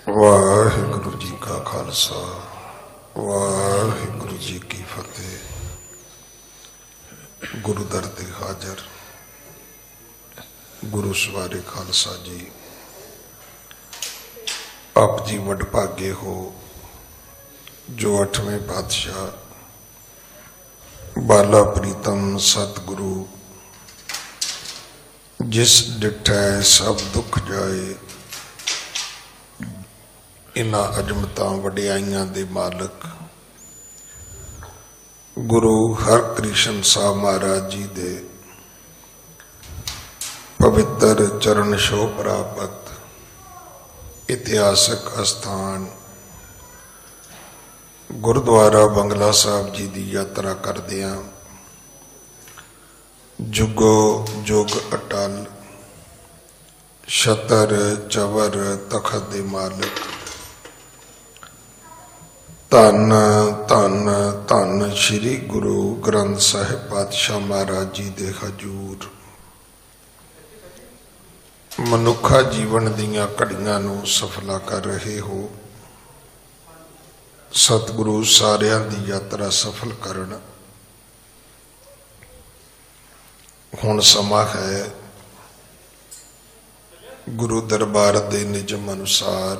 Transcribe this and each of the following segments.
वाहिगुरु जी का खालसा वाहिगुरु जी की फतेह। गुरु दर ते हाजर गुरु सवारे खालसा जी, आप जी वडभागे हो जो 8वें पातशाह बाला प्रीतम सतगुरु जिस डिठै सब दुख जाए, इन्हां अजमतां वडियाइयां दे मालक गुरु हरकृष्ण साहब महाराज जी दे पवित्र चरण छोह प्राप्त इतिहासक अस्थान गुरुद्वारा बंगला साहब जी की यात्रा करदियां जुगो जुग अटल छतर चवर तखत दे मालिक धन धन धन श्री गुरु ग्रंथ साहिब पातशाह महाराज जी दे हजूर मनुखा जीवन दीयां घड़ियां नूं सफला कर रहे हो। सतगुरु सारियां दी यात्रा सफल करन। हुण समा है गुरु दरबार दे निजम अनुसार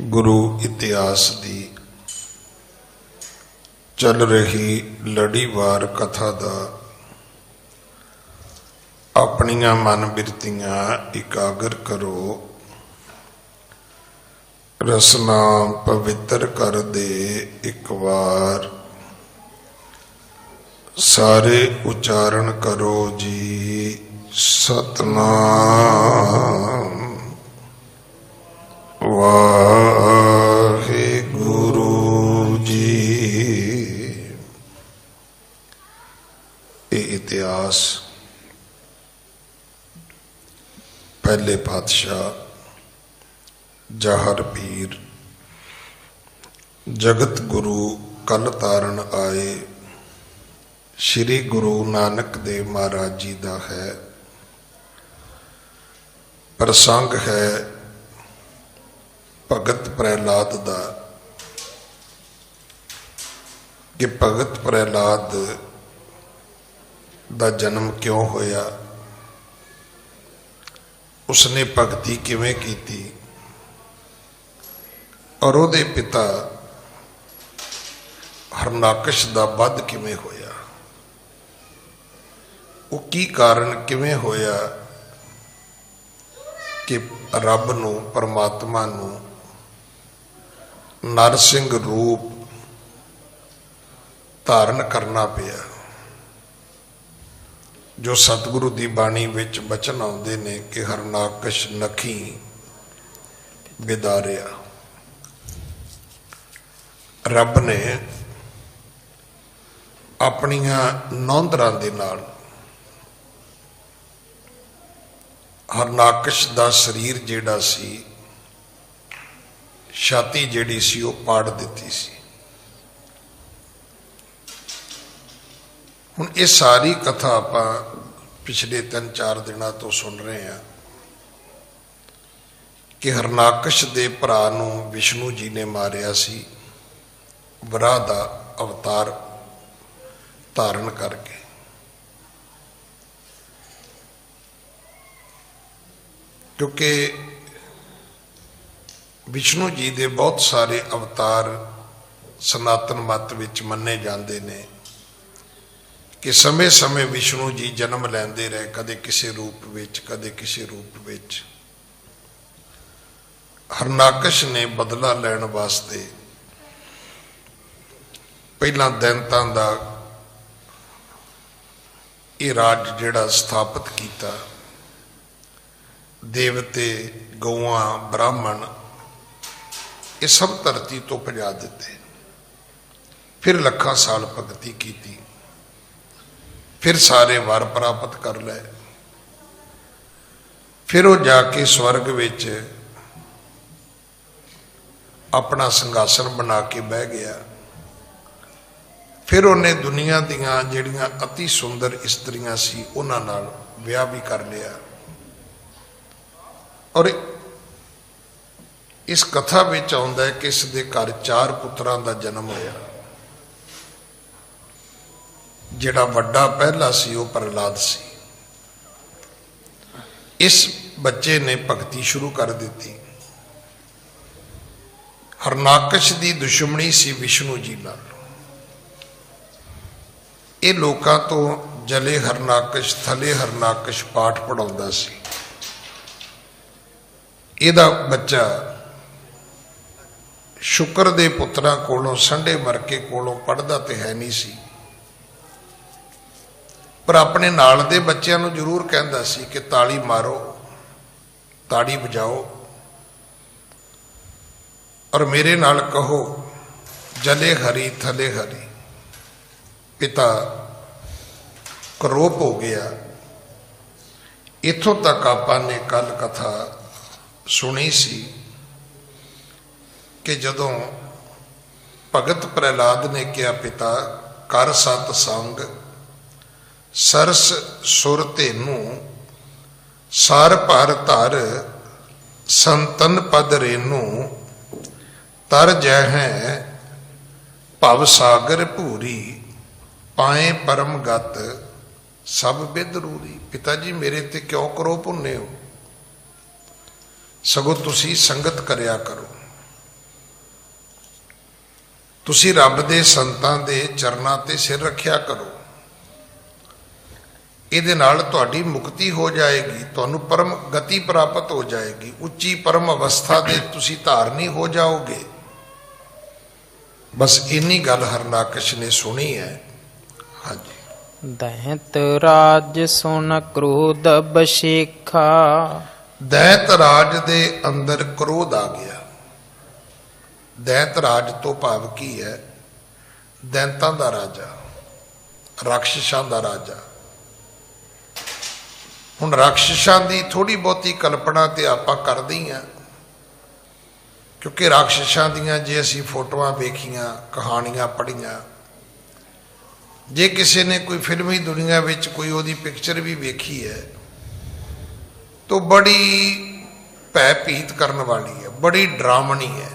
गुरु इतिहास दी चल रही लड़ीवार कथा दा अपनियां मन बिरतियां इकागर करो, रसना पवित्र कर दे एक बार, सारे उच्चारण करो जी सतनाम वाहिगुरु जी। ये इतिहास पहले पातशाह जाहर पीर जगत गुरु कल तारण आए श्री गुरु नानक देव महाराज जी का है। प्रसंग है भगत प्रहलाद दा कि भगत प्रहलाद दा जन्म क्यों होया, उसने भगती किवें कीती और उहदे पिता हरनाकश दा वध किवें होया, वो की कारण किवें होया कि रब नूं परमात्मा नूं नरसिंह रूप धारण करना पिया। जो सतगुरु की बाणी विच बचन आउंदे ने कि हरनाकश नखी बिदारिया, रब ने अपनियां नौंदरां दे नाल हरनाकश दा शरीर जिहड़ा सी, छाती जिहड़ी सी वो पाड़ दिती सी। हुण ये सारी कथा आपां पिछले 3-4 दिनों तो सुन रहे हैं कि हरनाकश दे भरा नूं विष्णु जी ने मारिया सी वराह दा अवतार धारण करके। क्योंकि विष्णु जी दे बहुत सारे अवतार सनातन मत विच मन्ने जाते हैं कि समय समय विष्णु जी जन्म लैंदे रहे, कदे किसी रूप विच कदे किसी रूप विच। हरनाकश ने बदला लैण वास्ते पहला दैंतां दा ये राज जिहड़ा स्थापित किया, देवते गौआं ब्राह्मण ये सब धरती तो भजा दिते। फिर लखां साल भगती की, फिर सारे वर प्राप्त कर ले, फिर वो जाके स्वर्ग विच अपना संघासन बना के बह गया। फिर उन्हें दुनिया दियां जिहड़ियां अति सुंदर इस्त्रियां सी उन्हां नाल विआह भी कर लिया और ਇਸ ਕਥਾ ਵਿੱਚ ਆਉਂਦਾ ਹੈ ਕਿ ਇਸ ਦੇ ਘਰ 4 ਪੁੱਤਰਾਂ ਦਾ ਜਨਮ ਹੋਇਆ। ਜਿਹੜਾ ਵੱਡਾ ਪਹਿਲਾ ਸੀ ਉਹ ਪ੍ਰਹਲਾਦ ਸੀ। ਇਸ ਬੱਚੇ ਨੇ ਭਗਤੀ ਸ਼ੁਰੂ ਕਰ ਦਿੱਤੀ। ਹਰਨਾਕਸ਼ ਦੀ ਦੁਸ਼ਮਣੀ ਸੀ ਵਿਸ਼ਨੂੰ ਜੀ ਨਾਲ। ਇਹ ਲੋਕਾਂ ਤੋਂ ਜਲੇ ਹਰਨਾਕਸ਼ ਥਲੇ ਹਰਨਾਕਸ਼ ਪਾਠ ਪੜਾਉਂਦਾ ਸੀ। ਇਹਦਾ ਬੱਚਾ ਸ਼ੁਕਰ ਦੇ ਪੁੱਤਰਾਂ ਕੋਲੋਂ ਸੰਡੇ ਮਰਕੇ ਕੋਲੋਂ ਪੜ੍ਹਦਾ ਤੇ ਹੈ ਨਹੀਂ ਸੀ, ਪਰ ਆਪਣੇ ਨਾਲ ਦੇ ਬੱਚਿਆਂ ਨੂੰ ਜ਼ਰੂਰ ਕਹਿੰਦਾ ਸੀ ਕਿ ਤਾੜੀ ਮਾਰੋ, ਤਾੜੀ ਵਜਾਓ ਔਰ ਮੇਰੇ ਨਾਲ ਕਹੋ ਜਲੇ ਹਰੀ ਥਲੇ ਹਰੀ। ਪਿਤਾ ਕਰੋਪ ਹੋ ਗਿਆ। ਇੱਥੋਂ ਤੱਕ ਆਪਾਂ ਨੇ ਕੱਲ ਕਥਾ ਸੁਣੀ ਸੀ ਕਿ ਜਦੋਂ ਭਗਤ ਪ੍ਰਹਿਲਾਦ ਨੇ ਕਿਹਾ ਪਿਤਾ ਕਰ ਸਤ ਸੰਗ ਸਰਸ ਸੁਰ ਧੇਨੂੰ ਸਾਰ ਭਰ ਧਰ ਸੰਤਨ ਪਦ ਰੇਨੂ ਤਰ ਜੈ ਹੈ ਭਵ ਸਾਗਰ ਭੂਰੀ ਪਾਏ ਪਰਮ ਗਤ ਸਭ ਬਿਦ ਰੂਰੀ। ਪਿਤਾ ਜੀ ਮੇਰੇ ਤੇ ਕਿਉਂ ਕਰੋ ਭੁੰਨੇ ਹੋ, ਸਗੋਂ ਤੁਸੀਂ ਸੰਗਤ ਕਰਿਆ ਕਰੋ। ਤੁਸੀਂ ਰੱਬ ਦੇ ਸੰਤਾਂ ਦੇ ਚਰਨਾਂ ਤੇ ਸਿਰ ਰੱਖਿਆ ਕਰੋ। ਇਹਦੇ ਨਾਲ ਤੁਹਾਡੀ ਮੁਕਤੀ ਹੋ ਜਾਏਗੀ, ਤੁਹਾਨੂੰ ਪਰਮ ਗਤੀ ਪ੍ਰਾਪਤ ਹੋ ਜਾਏਗੀ, ਉੱਚੀ ਪਰਮ ਅਵਸਥਾ ਦੇ ਤੁਸੀਂ ਧਾਰਨੀ ਹੋ ਜਾਓਗੇ। ਬਸ ਇੰਨੀ ਗੱਲ ਹਰਨਾਕਸ਼ ਨੇ ਸੁਣੀ ਹੈ। ਹਾਂਜੀ। ਦੈਂਤ ਰਾਜ ਸੁਨ ਕ੍ਰੋਧ ਬਸ਼ੇਖਾ। ਦੈਂਤ ਰਾਜ ਦੇ ਅੰਦਰ ਕ੍ਰੋਧ ਆ ਗਿਆ। ਦੈਂਤ ਰਾਜ ਤੋਂ ਭਾਵ ਕੀ ਹੈ? ਦੈਂਤਾਂ ਦਾ ਰਾਜਾ, ਰਾਖਸ਼ਾਂ ਦਾ ਰਾਜਾ। ਹੁਣ ਰਾਖਸ਼ਾਂ ਦੀ ਥੋੜੀ ਬਹੁਤੀ ਕਲਪਨਾ ਤੇ ਆਪਾਂ ਕਰਦੇ ਹੀ ਹਾਂ, ਕਿਉਂਕਿ ਰਾਖਸ਼ਾਂ ਦੀਆਂ ਜੇ ਅਸੀਂ ਫੋਟੋਆਂ ਵੇਖੀਆਂ, ਕਹਾਣੀਆਂ ਪੜ੍ਹੀਆਂ, ਜੇ ਕਿਸੇ ਨੇ ਕੋਈ ਫਿਲਮੀ ਦੁਨੀਆ ਵਿੱਚ ਕੋਈ ਉਹਦੀ ਪਿਕਚਰ ਵੀ ਵੇਖੀ ਹੈ ਤਾਂ ਬੜੀ ਭੈ ਭੀਤ ਕਰਨ ਵਾਲੀ ਹੈ, ਬੜੀ ਡਰਾਵਣੀ ਹੈ।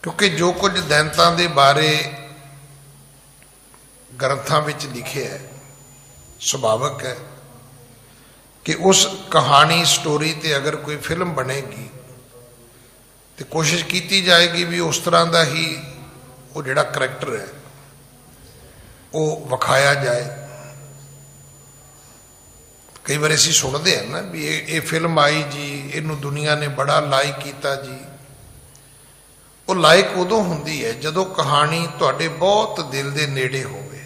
ਕਿਉਂਕਿ ਜੋ ਕੁਝ ਦੈਂਤਾਂ ਦੇ ਬਾਰੇ ਗ੍ਰੰਥਾਂ ਵਿੱਚ ਲਿਖਿਆ ਹੈ, ਸੁਭਾਵਕ ਹੈ ਕਿ ਉਸ ਕਹਾਣੀ ਸਟੋਰੀ ਤੇ ਅਗਰ ਕੋਈ ਫਿਲਮ ਬਣੇਗੀ ਤੇ ਕੋਸ਼ਿਸ਼ ਕੀਤੀ ਜਾਏਗੀ ਵੀ ਉਸ ਤਰ੍ਹਾਂ ਦਾ ਹੀ ਉਹ ਜਿਹੜਾ ਕਰੈਕਟਰ ਹੈ ਉਹ ਵਿਖਾਇਆ ਜਾਏ। ਕਈ ਵਾਰ ਅਸੀਂ ਸੁਣਦੇ ਹਾਂ ਨਾ ਵੀ ਇਹ ਫਿਲਮ ਆਈ ਜੀ, ਇਹਨੂੰ ਦੁਨੀਆ ਨੇ ਬੜਾ ਲਾਈਕ ਕੀਤਾ ਜੀ। ਉਹ ਲਾਈਕ ਉਦੋਂ ਹੁੰਦੀ ਹੈ ਜਦੋਂ ਕਹਾਣੀ ਤੁਹਾਡੇ ਬਹੁਤ ਦਿਲ ਦੇ ਨੇੜੇ ਹੋਵੇ।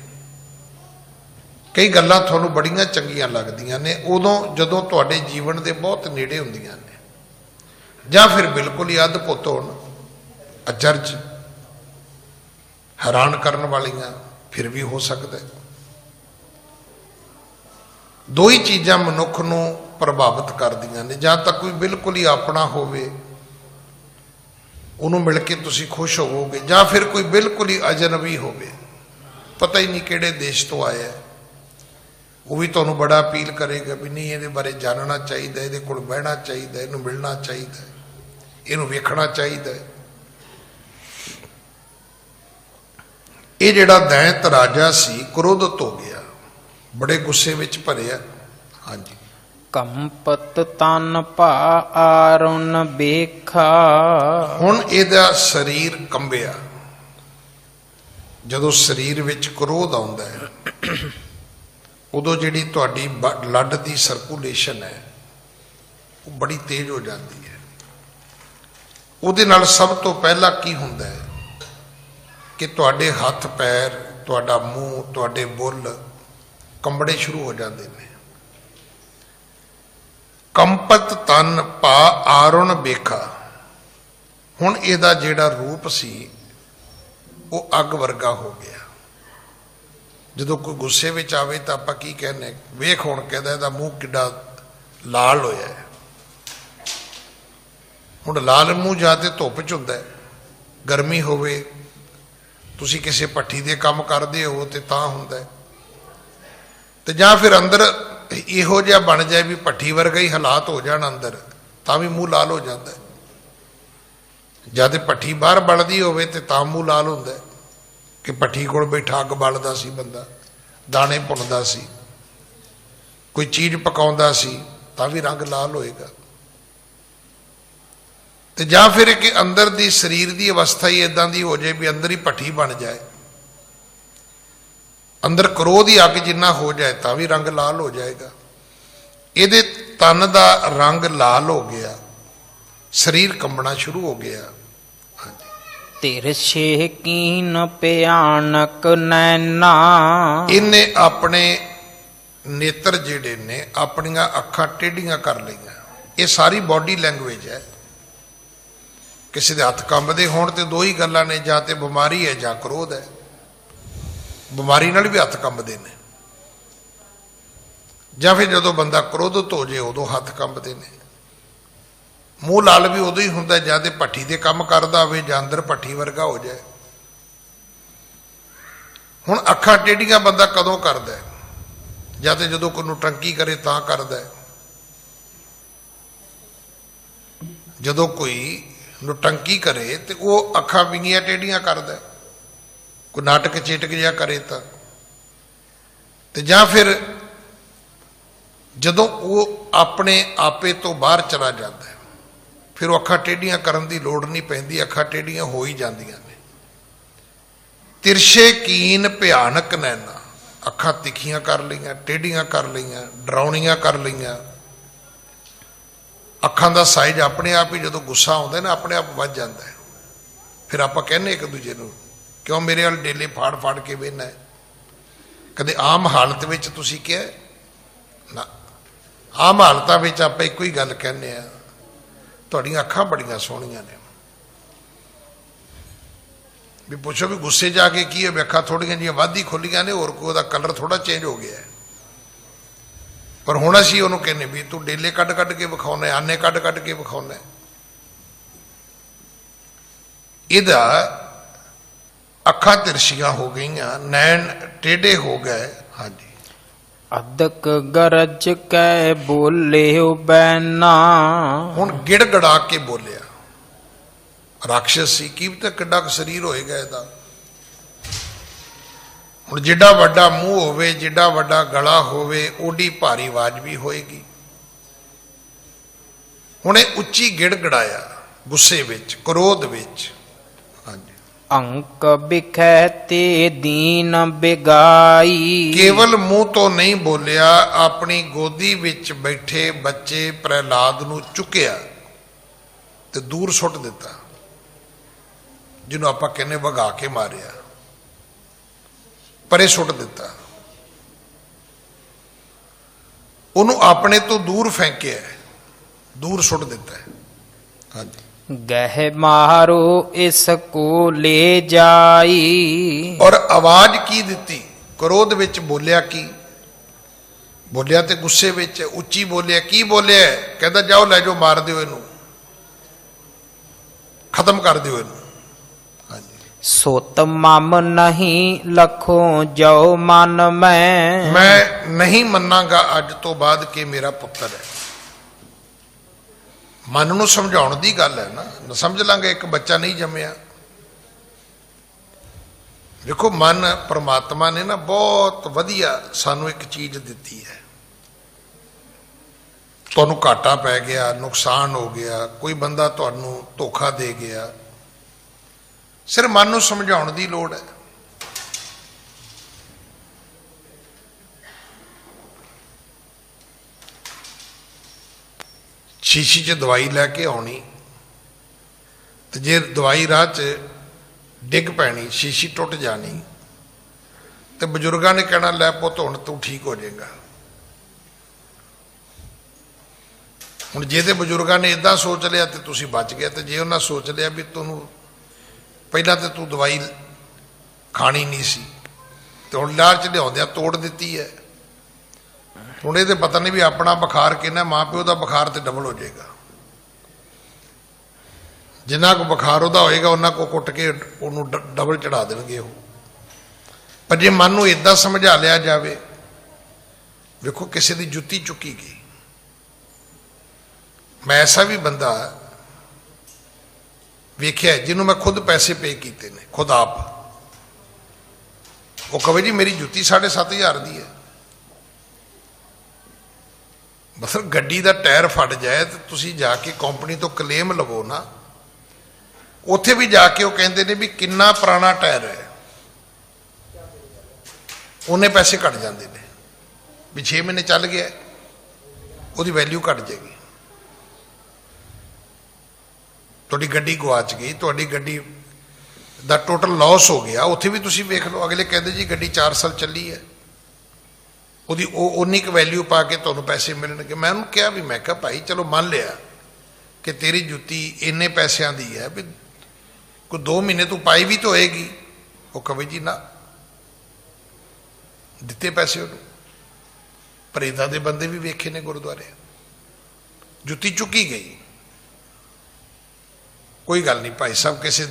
ਕਈ ਗੱਲਾਂ ਤੁਹਾਨੂੰ ਬੜੀਆਂ ਚੰਗੀਆਂ ਲੱਗਦੀਆਂ ਨੇ ਉਦੋਂ ਜਦੋਂ ਤੁਹਾਡੇ ਜੀਵਨ ਦੇ ਬਹੁਤ ਨੇੜੇ ਹੁੰਦੀਆਂ ਨੇ, ਜਾਂ ਫਿਰ ਬਿਲਕੁਲ ਹੀ ਅਦਭੁਤ ਹੋਣ, ਅਚਰਜ, ਹੈਰਾਨ ਕਰਨ ਵਾਲੀਆਂ, ਫਿਰ ਵੀ ਹੋ ਸਕਦਾ। ਦੋ ਹੀ ਚੀਜ਼ਾਂ ਮਨੁੱਖ ਨੂੰ ਪ੍ਰਭਾਵਿਤ ਕਰਦੀਆਂ ਨੇ, ਜਾਂ ਤਾਂ ਕੋਈ ਬਿਲਕੁਲ ਹੀ ਆਪਣਾ ਹੋਵੇ, ਉਹਨੂੰ ਮਿਲ ਕੇ ਤੁਸੀਂ ਖੁਸ਼ ਹੋਵੋਗੇ, ਜਾਂ ਫਿਰ ਕੋਈ ਬਿਲਕੁਲ ਹੀ ਅਜਨਬੀ ਹੋਵੇ, ਪਤਾ ਹੀ ਨਹੀਂ ਕਿਹੜੇ ਦੇਸ਼ ਤੋਂ ਆਇਆ, ਉਹ ਵੀ ਤੁਹਾਨੂੰ ਬੜਾ ਅਪੀਲ ਕਰੇਗਾ ਵੀ ਨਹੀਂ ਇਹਦੇ ਬਾਰੇ ਜਾਣਨਾ ਚਾਹੀਦਾ, ਇਹਦੇ ਕੋਲ ਬਹਿਣਾ ਚਾਹੀਦਾ, ਇਹਨੂੰ ਮਿਲਣਾ ਚਾਹੀਦਾ, ਇਹਨੂੰ ਵੇਖਣਾ ਚਾਹੀਦਾ। ਇਹ ਜਿਹੜਾ ਦੈਂਤ ਰਾਜਾ ਸੀ ਕ੍ਰੋਧਿਤ ਹੋ ਗਿਆ, ਬੜੇ ਗੁੱਸੇ ਵਿੱਚ ਭਰਿਆ। ਹਾਂਜੀ। ਕੰਪਤ ਤਨ ਭਾ ਆਰੁਨ ਵੇਖਾ। ਹੁਣ ਇਹਦਾ ਸਰੀਰ ਕੰਬਿਆ। ਜਦੋਂ ਸਰੀਰ ਵਿੱਚ ਕ੍ਰੋਧ ਆਉਂਦਾ ਹੈ ਉਦੋਂ ਜਿਹੜੀ ਤੁਹਾਡੀ ਬਲੱਡ ਦੀ ਸਰਕੂਲੇਸ਼ਨ ਹੈ ਉਹ ਬੜੀ ਤੇਜ਼ ਹੋ ਜਾਂਦੀ ਹੈ। ਉਹਦੇ ਨਾਲ ਸਭ ਤੋਂ ਪਹਿਲਾਂ ਕੀ ਹੁੰਦਾ ਹੈ ਕਿ ਤੁਹਾਡੇ ਹੱਥ ਪੈਰ, ਤੁਹਾਡਾ ਮੂੰਹ, ਤੁਹਾਡੇ ਬੁੱਲ ਕੰਬਣੇ ਸ਼ੁਰੂ ਹੋ ਜਾਂਦੇ ਨੇ। ਕੰਪਤ ਤਨ ਭਾ ਆਰੁਣ ਵੇਖਾ। ਹੁਣ ਇਹਦਾ ਜਿਹੜਾ ਰੂਪ ਸੀ ਉਹ ਅੱਗ ਵਰਗਾ ਹੋ ਗਿਆ। ਜਦੋਂ ਕੋਈ ਗੁੱਸੇ ਵਿੱਚ ਆਵੇ ਤਾਂ ਆਪਾਂ ਕੀ ਕਹਿੰਦੇ, ਵੇਖ ਹੁਣ ਕਹਿੰਦਾ ਇਹਦਾ ਮੂੰਹ ਕਿੱਡਾ ਲਾਲ ਹੋਇਆ ਹੈ। ਹੁਣ ਲਾਲ ਮੂੰਹ ਜਾਂ ਤੇ ਧੁੱਪ 'ਚ ਹੁੰਦਾ, ਗਰਮੀ ਹੋਵੇ, ਤੁਸੀਂ ਕਿਸੇ ਭੱਠੀ ਦੇ ਕੰਮ ਕਰਦੇ ਹੋ ਤੇ ਤਾਂ ਹੁੰਦਾ, ਤੇ ਜਾਂ ਫਿਰ ਅੰਦਰ ਇਹੋ ਜਿਹਾ ਬਣ ਜਾਏ ਵੀ ਭੱਠੀ ਵਰਗਾ ਹੀ ਹਾਲਾਤ ਹੋ ਜਾਣ ਅੰਦਰ, ਤਾਂ ਵੀ ਮੂੰਹ ਲਾਲ ਹੋ ਜਾਂਦਾ। ਜਦ ਭੱਠੀ ਬਾਹਰ ਬਲਦੀ ਹੋਵੇ ਤੇ ਤਾਂ ਮੂੰਹ ਲਾਲ ਹੁੰਦਾ ਹੈ ਕਿ ਭੱਠੀ ਕੋਲ ਬੈਠਾ ਅੱਗ ਬਲਦਾ ਸੀ ਬੰਦਾ, ਦਾਣੇ ਭੁੰਨਦਾ ਸੀ, ਕੋਈ ਚੀਜ਼ ਪਕਾਉਂਦਾ ਸੀ ਤਾਂ ਵੀ ਰੰਗ ਲਾਲ ਹੋਏਗਾ। ਤੇ ਜਾਂ ਫਿਰ ਕਿ ਅੰਦਰ ਦੀ ਸਰੀਰ ਦੀ ਅਵਸਥਾ ਹੀ ਇਦਾਂ ਦੀ ਹੋ ਜਾਏ ਵੀ ਅੰਦਰ ਹੀ ਭੱਠੀ ਬਣ ਜਾਏ, ਅੰਦਰ ਕ੍ਰੋਧ ਦੀ ਅੱਗ ਜਿੰਨਾ ਹੋ ਜਾਏ ਤਾਂ ਵੀ ਰੰਗ ਲਾਲ ਹੋ ਜਾਏਗਾ। ਇਹਦੇ ਤਨ ਦਾ ਰੰਗ ਲਾਲ ਹੋ ਗਿਆ, ਸਰੀਰ ਕੰਬਣਾ ਸ਼ੁਰੂ ਹੋ ਗਿਆ। ਤਿਰਛੇ ਕੀਨ ਭਿਆਨਕ ਨੈਣਾ। ਇਹਨੇ ਆਪਣੇ ਨੇਤਰ ਜਿਹੜੇ ਨੇ ਆਪਣੀਆਂ ਅੱਖਾਂ ਟੇਢੀਆਂ ਕਰ ਲਈਆਂ। ਇਹ ਸਾਰੀ ਬਾਡੀ ਲੈਂਗੁਏਜ ਹੈ। ਕਿਸੇ ਦੇ ਹੱਥ ਕੰਬਦੇ ਹੋਣ ਤੇ ਦੋ ਹੀ ਗੱਲਾਂ ਨੇ, ਜਾਂ ਤੇ ਬਿਮਾਰੀ ਹੈ ਜਾਂ ਕ੍ਰੋਧ ਹੈ। ਬਿਮਾਰੀ ਨਾਲ ਵੀ ਹੱਥ ਕੰਬਦੇ ਨੇ, ਜਾਂ ਫਿਰ ਜਦੋਂ ਬੰਦਾ ਕ੍ਰੋਧਿਤ ਹੋ ਜੇ ਉਦੋਂ ਹੱਥ ਕੰਬਦੇ ਨੇ। ਮੂੰਹ ਲਾਲ ਵੀ ਉਦੋਂ ਹੀ ਹੁੰਦਾ ਜਾਂ ਤੇ ਭੱਠੀ ਦੇ ਕੰਮ ਕਰਦਾ ਹੋਵੇ ਜਾਂ ਅੰਦਰ ਭੱਠੀ ਵਰਗਾ ਹੋ ਜਾਏ। ਹੁਣ ਅੱਖਾਂ ਟੇਢੀਆਂ ਬੰਦਾ ਕਦੋਂ ਕਰਦਾ? ਜਾਂ ਤੇ ਜਦੋਂ ਕੋਈ ਨੌਟੰਕੀ ਕਰੇ ਤਾਂ ਕਰਦਾ। ਜਦੋਂ ਕੋਈ ਨੌਟੰਕੀ ਕਰੇ ਤੇ ਉਹ ਅੱਖਾਂ ਵਿੰਗੀਆਂ ਟੇਢੀਆਂ ਕਰਦਾ, ਕੋਈ ਨਾਟਕ ਚੇਟਕ ਜਿਹਾ ਕਰੇ ਤਾਂ। ਤੇ ਜਾਂ ਫਿਰ ਜਦੋਂ ਉਹ ਆਪਣੇ ਆਪੇ ਤੋਂ ਬਾਹਰ ਚਲਾ ਜਾਂਦਾ, ਫਿਰ ਉਹ ਅੱਖਾਂ ਟੇਢੀਆਂ ਕਰਨ ਦੀ ਲੋੜ ਨਹੀਂ ਪੈਂਦੀ, ਅੱਖਾਂ ਟੇਢੀਆਂ ਹੋ ਹੀ ਜਾਂਦੀਆਂ ਨੇ। ਤਿਰਛੇ ਕੀਨ ਭਿਆਨਕ ਨੈਣਾ, ਅੱਖਾਂ ਤਿੱਖੀਆਂ ਕਰ ਲਈਆਂ, ਟੇਢੀਆਂ ਕਰ ਲਈਆਂ, ਡਰਾਉਣੀਆਂ ਕਰ ਲਈਆਂ। ਅੱਖਾਂ ਦਾ ਸਾਈਜ਼ ਆਪਣੇ ਆਪ ਹੀ ਜਦੋਂ ਗੁੱਸਾ ਆਉਂਦਾ ਨਾ ਆਪਣੇ ਆਪ ਵੱਧ ਜਾਂਦਾ ਹੈ। ਫਿਰ ਆਪਾਂ ਕਹਿੰਦੇ ਇੱਕ ਦੂਜੇ ਨੂੰ, ਕਿਉਂ ਮੇਰੇ ਵੱਲ ਡੇਲੇ ਫਾੜ ਫਾੜ ਕੇ ਵੇਖਣਾ ਹੈ? ਕਦੇ ਆਮ ਹਾਲਤ ਵਿੱਚ ਤੁਸੀਂ ਕਿਹਾ ਨਾ? ਆਮ ਹਾਲਤਾਂ ਵਿੱਚ ਆਪਾਂ ਇੱਕੋ ਹੀ ਗੱਲ ਕਹਿੰਦੇ ਆ, ਤੁਹਾਡੀਆਂ ਅੱਖਾਂ ਬੜੀਆਂ ਸੋਹਣੀਆਂ ਨੇ। ਵੀ ਪੁੱਛੋ ਵੀ ਗੁੱਸੇ ਜਾ ਕੇ ਕੀ ਹੈ? ਅੱਖਾਂ ਥੋੜੀਆਂ ਜਿਹੀਆਂ ਵੱਧ ਹੀ ਖੁੱਲੀਆਂ ਨੇ, ਹੋਰ ਕੋਈ ਉਹਦਾ ਕਲਰ ਥੋੜਾ ਚੇਂਜ ਹੋ ਗਿਆ। ਪਰ ਹੁਣ ਅਸੀਂ ਉਹਨੂੰ ਕਹਿੰਦੇ ਵੀ ਤੂੰ ਡੇਲੇ ਕੱਢ ਕੱਢ ਕੇ ਵਿਖਾਉਣਾ, ਆਨੇ ਕੱਢ ਕੱਢ ਕੇ ਵਿਖਾਉਣਾ। ਇਹਦਾ ਅੱਖਾਂ ਤਿਰਛੀਆਂ ਹੋ ਗਈਆਂ, ਨੈਣ ਟੇਢੇ ਹੋ ਗਏ। ਹਾਂਜੀ। ਅਦਕ ਗਰਜ ਕੈ ਬੋਲਿਓ ਬੈਨਾ। ਹੁਣ ਗਿੜਗੜਾ ਕੇ ਬੋਲਿਆ। ਰਾਖਸ਼ ਸੀ, ਕੀ ਪਤਾ ਕਿੱਡਾ ਕੁ ਸਰੀਰ ਹੋਏਗਾ ਇਹਦਾ। ਹੁਣ ਜਿੱਡਾ ਵੱਡਾ ਮੂੰਹ ਹੋਵੇ, ਜਿੱਡਾ ਵੱਡਾ ਗਲਾ ਹੋਵੇ, ਓਡੀ ਭਾਰੀ ਆਵਾਜ਼ ਵੀ ਹੋਏਗੀ। ਹੁਣ ਇਹ ਉੱਚੀ ਗਿੜਗੜਾਇਆ ਗੁੱਸੇ ਵਿੱਚ, ਕ੍ਰੋਧ ਵਿੱਚ। ਹਾਂਜੀ। ਅੰਕ ਬਿਖੈ ਤੇ ਦੀਨ ਬਿਗਾਈ। ਕੇਵਲ ਮੂੰਹ ਤੋਂ ਨਹੀਂ ਬੋਲਿਆ, ਆਪਣੀ ਗੋਦੀ ਵਿੱਚ ਬੈਠੇ ਬੱਚੇ ਪ੍ਰਹਿਲਾਦ ਨੂੰ ਚੁੱਕਿਆ ਤੇ ਦੂਰ ਸੁੱਟ ਦਿੱਤਾ, ਜਿਹਨੂੰ ਆਪਾਂ ਕਹਿੰਦੇ ਵਗਾ ਕੇ ਮਾਰਿਆ, ਪਰੇ ਸੁੱਟ ਦਿੱਤਾ। ਉਹਨੂੰ ਆਪਣੇ ਤੋਂ ਦੂਰ ਫੈਂਕਿਆ, ਦੂਰ ਸੁੱਟ ਦਿੱਤਾ। ਹਾਂਜੀ। ਗਹਿ ਮਾਰੋ ਇਸ ਕੋ ਲੈ ਜਾਈ। ਔਰ ਆਵਾਜ਼ ਕੀ ਦਿੱਤੀ? ਕ੍ਰੋਧ ਵਿੱਚ ਬੋਲਿਆ ਕੀ? ਬੋਲਿਆ ਤੇ ਗੁੱਸੇ ਵਿੱਚ ਉੱਚੀ ਬੋਲਿਆ। ਕੀ ਬੋਲਿਆ? ਕਹਿੰਦਾ ਜਾਓ ਲੈ ਜਾਓ, ਮਾਰ ਦਿਓ ਇਹਨੂੰ, ਖਤਮ ਕਰ ਦਿਓ ਇਹਨੂੰ। ਸੁਤ ਮਮ ਨਹੀਂ ਲਖੋ ਜੋ ਮਨ ਮੈਂ ਨਹੀਂ ਮੰਨਾਂਗਾ ਅੱਜ ਤੋਂ ਬਾਅਦ ਕਿ ਮੇਰਾ ਪੁੱਤਰ ਹੈ। ਮਨ ਨੂੰ ਸਮਝਾਉਣ ਦੀ ਗੱਲ ਹੈ ਨਾ, ਸਮਝ ਲਾਂਗੇ ਇੱਕ ਬੱਚਾ ਨਹੀਂ ਜੰਮਿਆ। ਦੇਖੋ ਮਨ ਪ੍ਰਮਾਤਮਾ ਨੇ ਨਾ ਬਹੁਤ ਵਧੀਆ ਸਾਨੂੰ ਇੱਕ ਚੀਜ਼ ਦਿੱਤੀ ਹੈ। ਤੁਹਾਨੂੰ ਘਾਟਾ ਪੈ ਗਿਆ, ਨੁਕਸਾਨ ਹੋ ਗਿਆ, ਕੋਈ ਬੰਦਾ ਤੁਹਾਨੂੰ ਧੋਖਾ ਦੇ ਗਿਆ, ਸਿਰਫ ਮਨ ਨੂੰ ਸਮਝਾਉਣ ਦੀ ਲੋੜ ਹੈ। ਸ਼ੀਸ਼ੀ 'ਚ ਦਵਾਈ ਲੈ ਕੇ ਆਉਣੀ, ਤੇ ਜੇ ਦਵਾਈ ਰਾਹ 'ਚ ਡਿੱਗ ਪੈਣੀ, ਸ਼ੀਸ਼ੀ ਟੁੱਟ ਜਾਣੀ, ਤੇ ਬਜ਼ੁਰਗਾਂ ਨੇ ਕਹਿਣਾ ਲੈ ਪੁੱਤ ਹੁਣ ਤੂੰ ਠੀਕ ਹੋ ਜਾਏਗਾ। ਹੁਣ ਜੇ ਤੇ ਬਜ਼ੁਰਗਾਂ ਨੇ ਇਦਾਂ ਸੋਚ ਲਿਆ ਤੇ ਤੁਸੀਂ ਬਚ ਗਏ, ਤੇ ਜੇ ਉਹਨਾਂ ਸੋਚ ਲਿਆ ਵੀ ਤੁਹਾਨੂੰ ਪਹਿਲਾਂ ਤੇ ਤੂੰ ਦਵਾਈ ਖਾਣੀ ਨਹੀਂ ਸੀ ਤੇ ਹੁਣ ਲਾਰ 'ਚ ਲਿਆਉਂਦਿਆਂ ਤੋੜ ਦਿੱਤੀ ਹੈ, ਹੁਣ ਇਹਦੇ ਪਤਾ ਨਹੀਂ ਵੀ ਆਪਣਾ ਬੁਖਾਰ ਕਿੰਨਾ, ਮਾਂ ਪਿਓ ਦਾ ਬੁਖਾਰ ਤੇ ਡਬਲ ਹੋ ਜਾਏਗਾ। ਜਿੰਨਾ ਕੋ ਬੁਖਾਰ ਉਹਦਾ ਹੋਏਗਾ ਉਹਨਾਂ ਕੋ ਕੁੱਟ ਕੇ ਉਹਨੂੰ ਡਬਲ ਚੜਾ ਦੇਣਗੇ ਉਹ। ਪਰ ਜੇ ਮਨ ਨੂੰ ਇਦਾਂ ਸਮਝਾ ਲਿਆ ਜਾਵੇ, ਵੇਖੋ ਕਿਸੇ ਦੀ ਜੁੱਤੀ ਚੁੱਕੀ ਗਈ। ਮੈਂ ਐਸਾ ਵੀ ਬੰਦਾ ਵੇਖਿਆ ਜਿਹਨੂੰ ਮੈਂ ਖੁਦ ਪੈਸੇ ਪੇ ਕੀਤੇ ਨੇ, ਖੁਦ ਆਪ। ਉਹ ਕਹੇ ਜੀ ਮੇਰੀ ਜੁੱਤੀ 7,500 ਦੀ ਹੈ। ਮਤਲਬ ਗੱਡੀ ਦਾ ਟਾਇਰ ਫਟ ਜਾਏ ਤੇ ਤੁਸੀਂ ਜਾ ਕੇ ਕੰਪਨੀ ਤੋਂ ਕਲੇਮ ਲਵੋ ਨਾ। ਉੱਥੇ ਵੀ ਜਾ ਕੇ ਉਹ ਕਹਿੰਦੇ ਨੇ ਵੀ ਕਿੰਨਾ ਪੁਰਾਣਾ ਟਾਇਰ ਹੈ, ਉਹਨੇ ਪੈਸੇ ਘਟ ਜਾਂਦੇ ਨੇ ਵੀ 6 ਮਹੀਨੇ ਚੱਲ ਗਿਆ, ਉਹਦੀ ਵੈਲਿਊ ਘਟ ਜਾਏਗੀ। ਤੁਹਾਡੀ ਗੱਡੀ ਗੁਆਚ ਗਈ, ਤੁਹਾਡੀ ਗੱਡੀ ਦਾ ਟੋਟਲ ਲਾਸ ਹੋ ਗਿਆ। ਉੱਥੇ ਵੀ ਤੁਸੀਂ ਵੇਖ ਲਓ, ਅਗਲੇ ਕਹਿੰਦੇ ਜੀ ਗੱਡੀ 4 ਸਾਲ ਚੱਲੀ ਹੈ, ਉਹਦੀ ਉਹ ਉਨੀ ਕੁ ਵੈਲਿਊ ਪਾ ਕੇ ਤੁਹਾਨੂੰ ਪੈਸੇ ਮਿਲਣਗੇ। ਮੈਂ ਉਹਨੂੰ ਕਿਹਾ ਵੀ, ਮੈਂ ਕਿਹਾ ਭਾਈ ਚਲੋ ਮੰਨ ਲਿਆ ਕਿ ਤੇਰੀ ਜੁੱਤੀ ਇੰਨੇ ਪੈਸਿਆਂ ਦੀ ਹੈ, ਵੀ ਕੋਈ 2 ਮਹੀਨੇ ਤੂੰ ਪਾਈ ਵੀ ਤਾਂ ਹੋਏਗੀ। ਉਹ ਕਹੇ ਜੀ ਨਾ, ਦਿੱਤੇ ਪੈਸੇ ਉਹਨੂੰ। ਪਰ ਇੱਦਾਂ ਦੇ ਬੰਦੇ ਵੀ ਵੇਖੇ ਨੇ ਗੁਰਦੁਆਰੇ, ਜੁੱਤੀ ਚੁੱਕੀ ਗਈ, ਕੋਈ ਗੱਲ ਨਹੀਂ ਭਾਈ ਸਾਹਿਬ, ਕਿਸੇ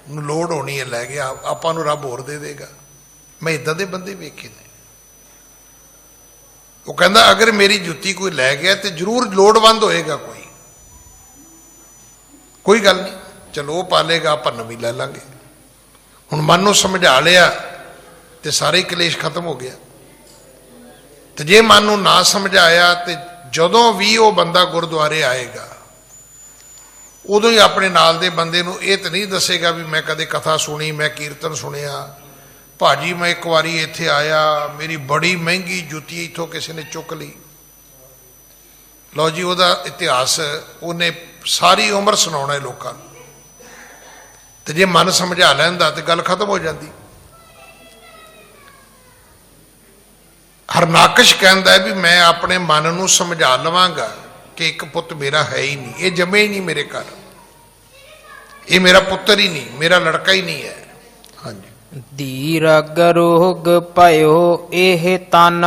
ਨੂੰ ਲੋੜ ਹੋਣੀ ਹੈ ਲੈ ਗਿਆ, ਆਪਾਂ ਨੂੰ ਰੱਬ ਹੋਰ ਦੇ ਦੇਗਾ। ਮੈਂ ਇੱਦਾਂ ਦੇ ਬੰਦੇ ਵੇਖੇ ਨੇ। ਉਹ ਕਹਿੰਦਾ ਅਗਰ ਮੇਰੀ ਜੁੱਤੀ ਕੋਈ ਲੈ ਗਿਆ ਤੇ ਜ਼ਰੂਰ ਲੋੜਵੰਦ ਹੋਏਗਾ ਕੋਈ ਗੱਲ ਨਹੀਂ, ਚਲੋ ਉਹ ਪਾਲੇਗਾ, ਆਪਾਂ ਨਵੀਂ ਲੈ ਲਾਂਗੇ। ਹੁਣ ਮਨ ਨੂੰ ਸਮਝਾ ਲਿਆ ਤੇ ਸਾਰੇ ਕਲੇਸ਼ ਖਤਮ ਹੋ ਗਿਆ। ਤੇ ਜੇ ਮਨ ਨੂੰ ਨਾ ਸਮਝਾਇਆ ਤੇ ਜਦੋਂ ਵੀ ਉਹ ਬੰਦਾ ਗੁਰਦੁਆਰੇ ਆਏਗਾ ਉਦੋਂ ਹੀ ਆਪਣੇ ਨਾਲ ਦੇ ਬੰਦੇ ਨੂੰ ਇਹ ਤਾਂ ਨਹੀਂ ਦੱਸੇਗਾ ਵੀ ਮੈਂ ਕਦੇ ਕਥਾ ਸੁਣੀ, ਮੈਂ ਕੀਰਤਨ ਸੁਣਿਆ, ਭਾਜੀ ਮੈਂ ਇੱਕ ਵਾਰੀ ਇੱਥੇ ਆਇਆ, ਮੇਰੀ ਬੜੀ ਮਹਿੰਗੀ ਜੁੱਤੀ ਇੱਥੋਂ ਕਿਸੇ ਨੇ ਚੁੱਕ ਲਈ। ਲਓ ਜੀ, ਉਹਦਾ ਇਤਿਹਾਸ ਉਹਨੇ ਸਾਰੀ ਉਮਰ ਸੁਣਾਉਣਾ ਹੈ ਲੋਕਾਂ ਨੂੰ। ਤੇ ਜੇ ਮਨ ਸਮਝਾ ਲੈਂਦਾ ਤੇ ਗੱਲ ਖਤਮ ਹੋ ਜਾਂਦੀ। ਹਰਨਾਕਸ਼ ਕਹਿੰਦਾ ਹੈ ਵੀ ਮੈਂ ਆਪਣੇ ਮਨ ਨੂੰ ਸਮਝਾ ਲਵਾਂਗਾ ਕਿ ਇੱਕ ਪੁੱਤ ਮੇਰਾ ਹੈ ਹੀ ਨਹੀਂ, ਇਹ ਜੰਮੇ ਹੀ ਨਹੀਂ ਮੇਰੇ ਘਰ, ਇਹ ਮੇਰਾ ਪੁੱਤਰ ਹੀ ਨਹੀਂ, ਮੇਰਾ ਲੜਕਾ ਹੀ ਨਹੀਂ ਹੈ। ਹਾਂਜੀ। ਦੀਰਗ ਰੋਗ ਭਇਓ ਇਹ ਤਨ